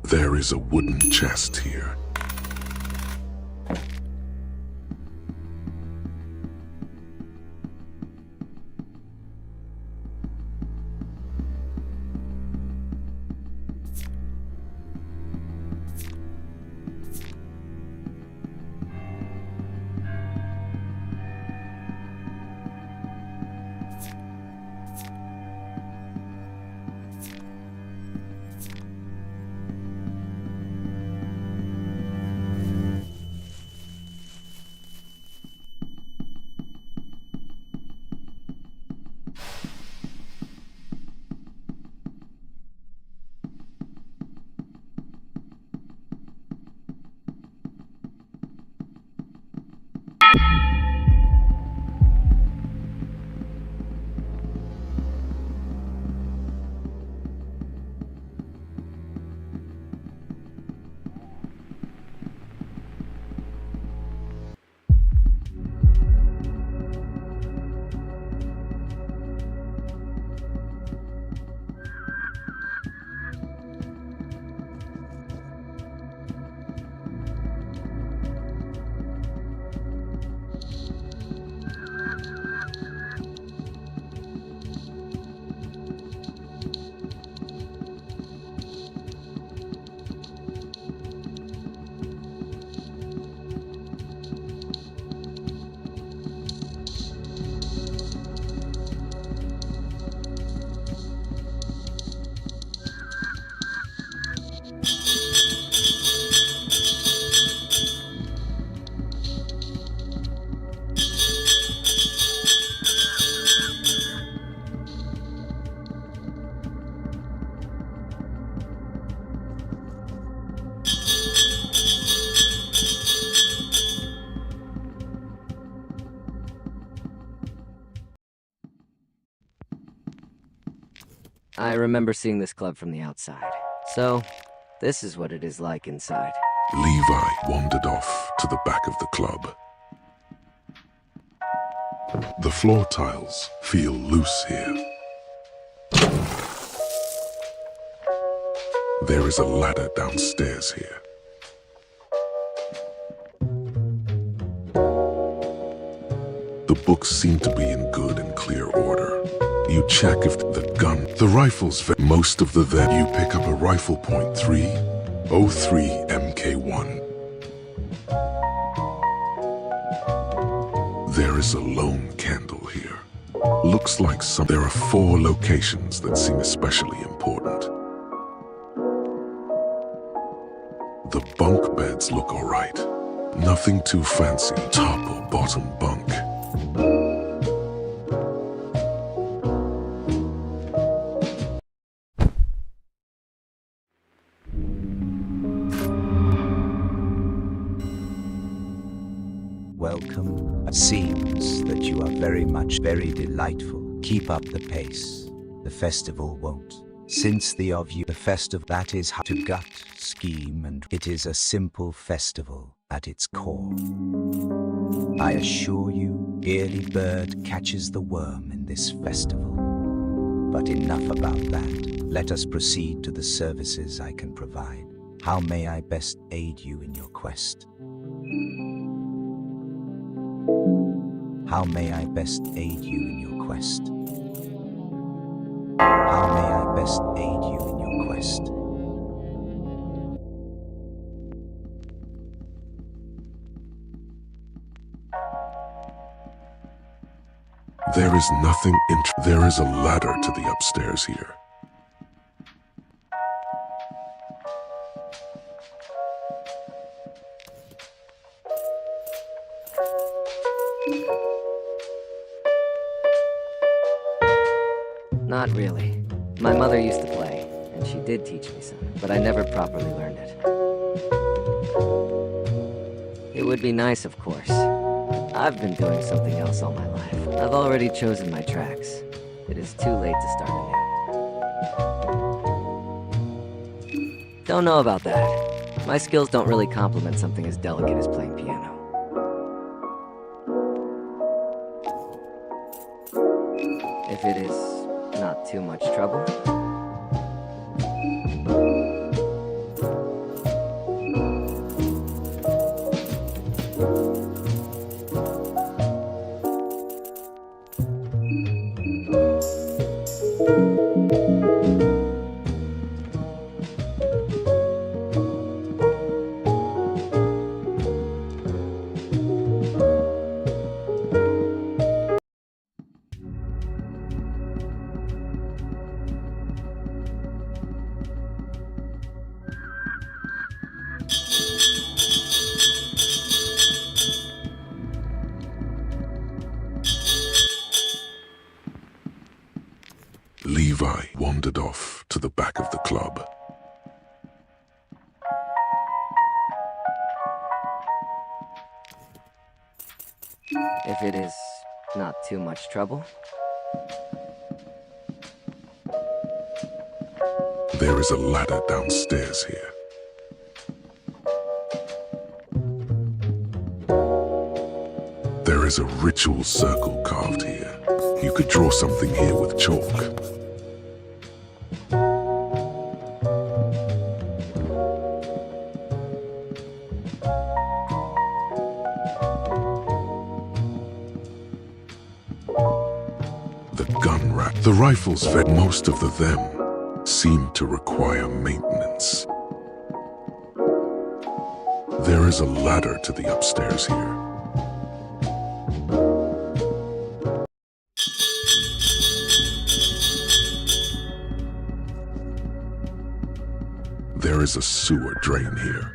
There is a wooden chest here. I remember seeing this club from the outside. So, this is what it is like inside. Levi wandered off to the back of the club. The floor tiles feel loose here. There is a ladder downstairs here. The books seem to be in good and clear order. You check if the rifles, most of them, you pick up a rifle .303 MK1. There is a lone candle here. Looks like there are 4 locations that seem especially important. The bunk beds look alright. Nothing too fancy, top or bottom bunk. Welcome. It seems that you are very delightful. Keep up the pace. The festival won't. Since the festival, that is how to gut, scheme, and it is a simple festival at its core. I assure you, early bird catches the worm in this festival. But enough about that. Let us proceed to the services I can provide. How may I best aid you in your quest? How may I best aid you in your quest? How may I best aid you in your quest? There is nothing there is a ladder to the upstairs here. Not really. My mother used to play, and she did teach me some, but I never properly learned it. It would be nice, of course. I've been doing something else all my life. I've already chosen my tracks. It is too late to start anew. Don't know about that. My skills don't really complement something as delicate as playing piano. If it is not too much trouble. Levi wandered off to the back of the club. If it is not too much trouble. There is a ladder downstairs here. There is a ritual circle carved here. You could draw something here with chalk. The gun rack. The rifles fed most of them seem to require maintenance. There is a ladder to the upstairs here. There is a sewer drain here.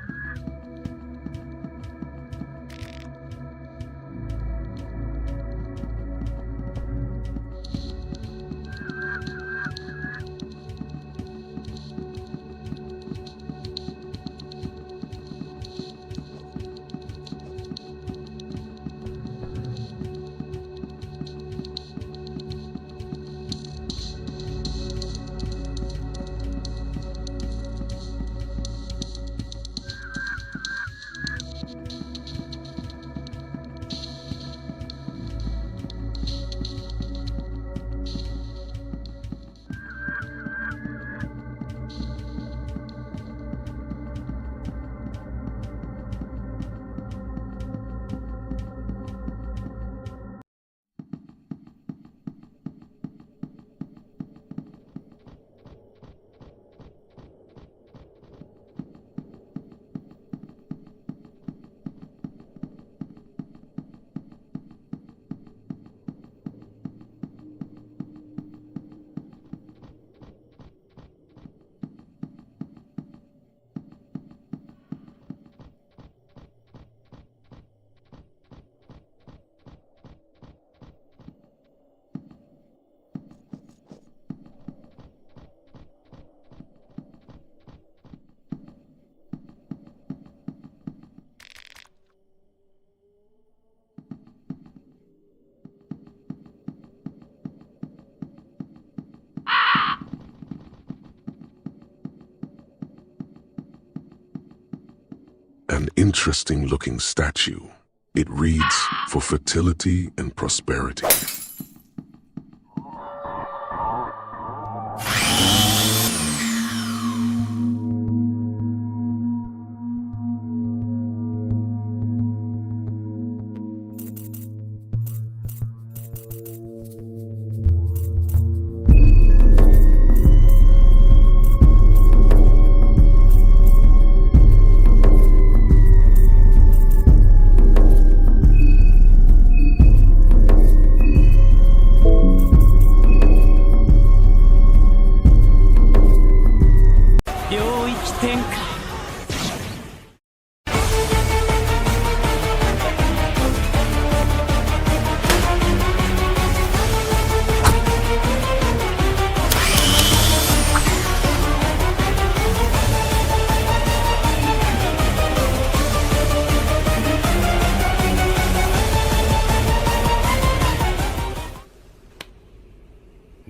An interesting looking statue. It reads, "For fertility and prosperity."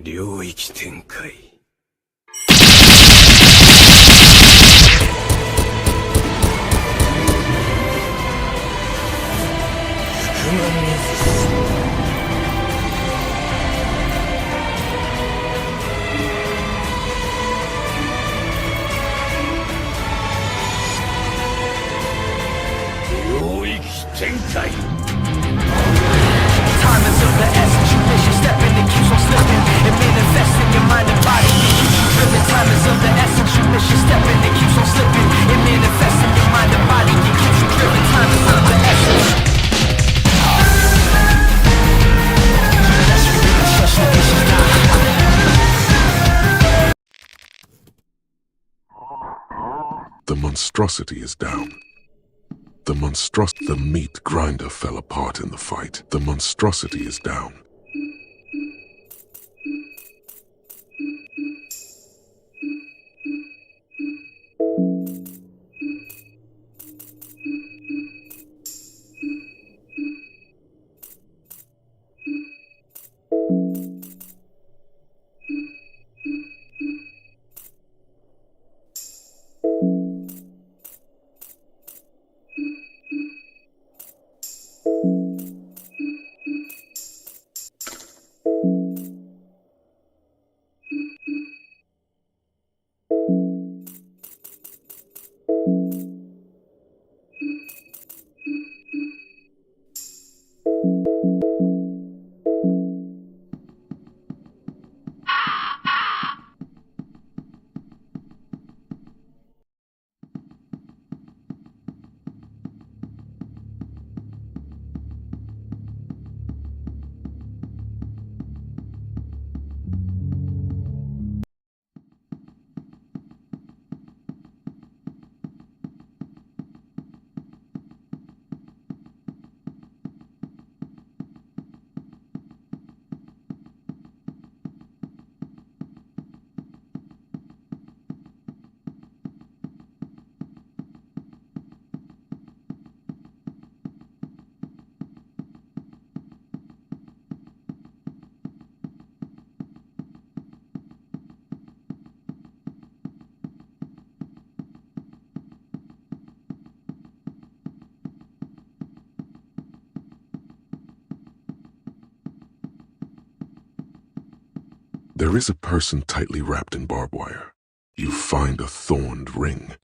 領域展開。領域展開 Time is of the essence, you miss your step and it keeps on slipping. It manifests in your mind and body, it keeps you driven. Time is of the essence, you miss your step and it keeps on slipping. It manifests in your mind and body, it keeps you driven. Time is of the essence. The monstrosity is down. The meat grinder fell apart in the fight. The monstrosity is down. There is a person tightly wrapped in barbed wire. You find a thorned ring.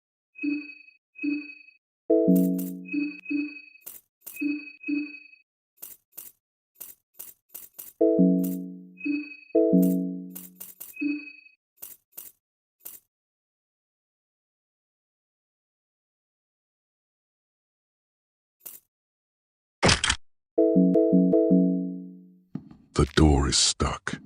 The door is stuck.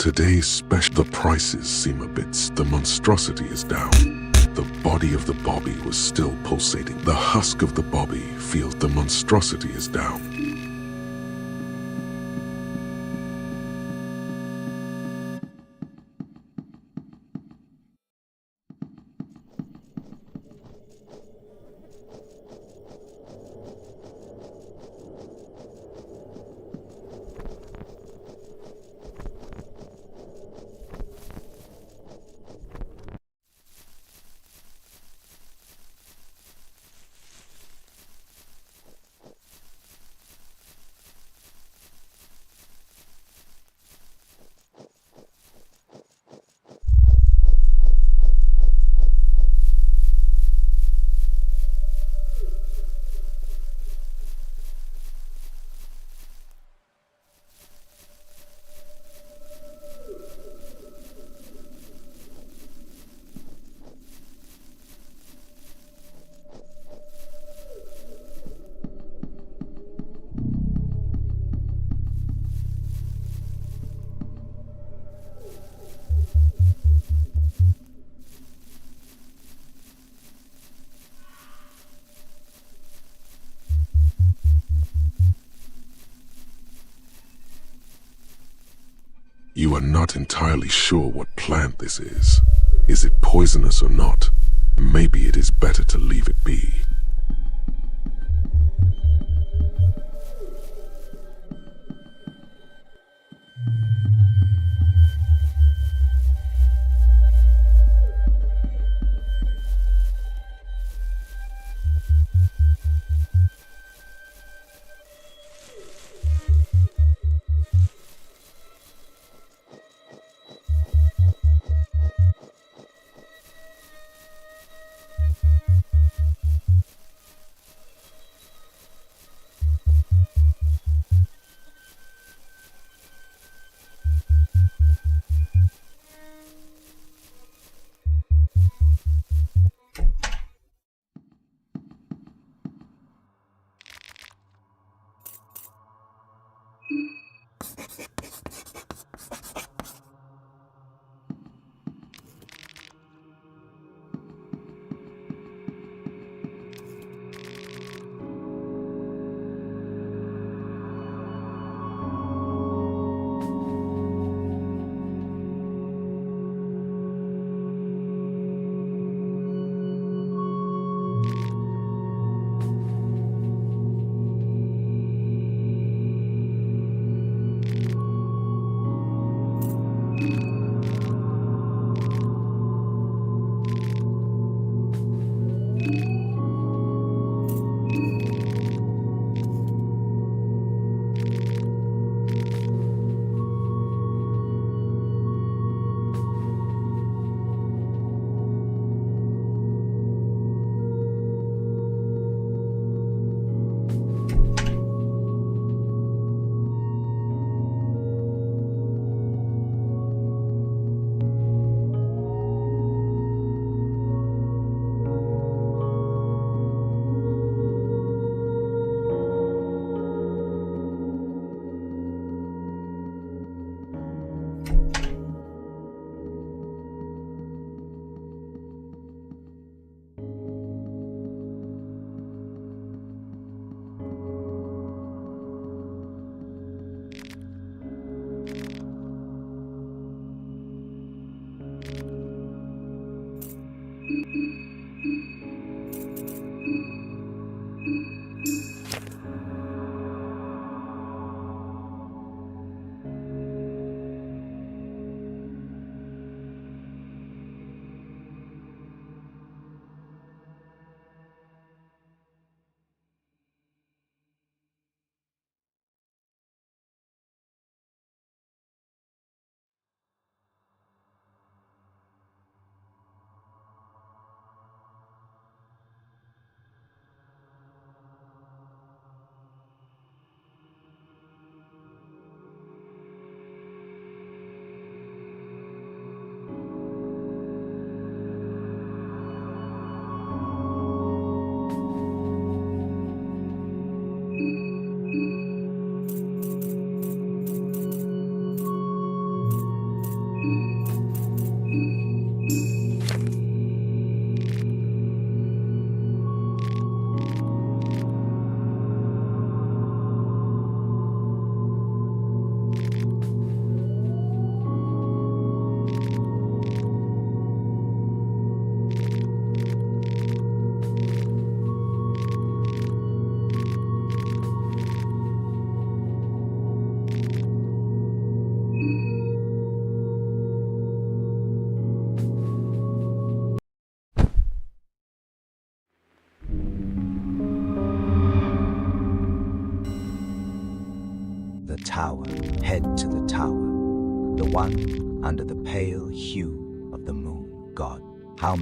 today's special, the prices seem a bit. The monstrosity is down. The body of the bobby was still pulsating. The husk of the bobby feels the monstrosity is down. You are not entirely sure what plant this is. Is it poisonous or not? Maybe it is better to leave it be. the tower. Head to the tower. The one under the pale hue of the moon. God, how may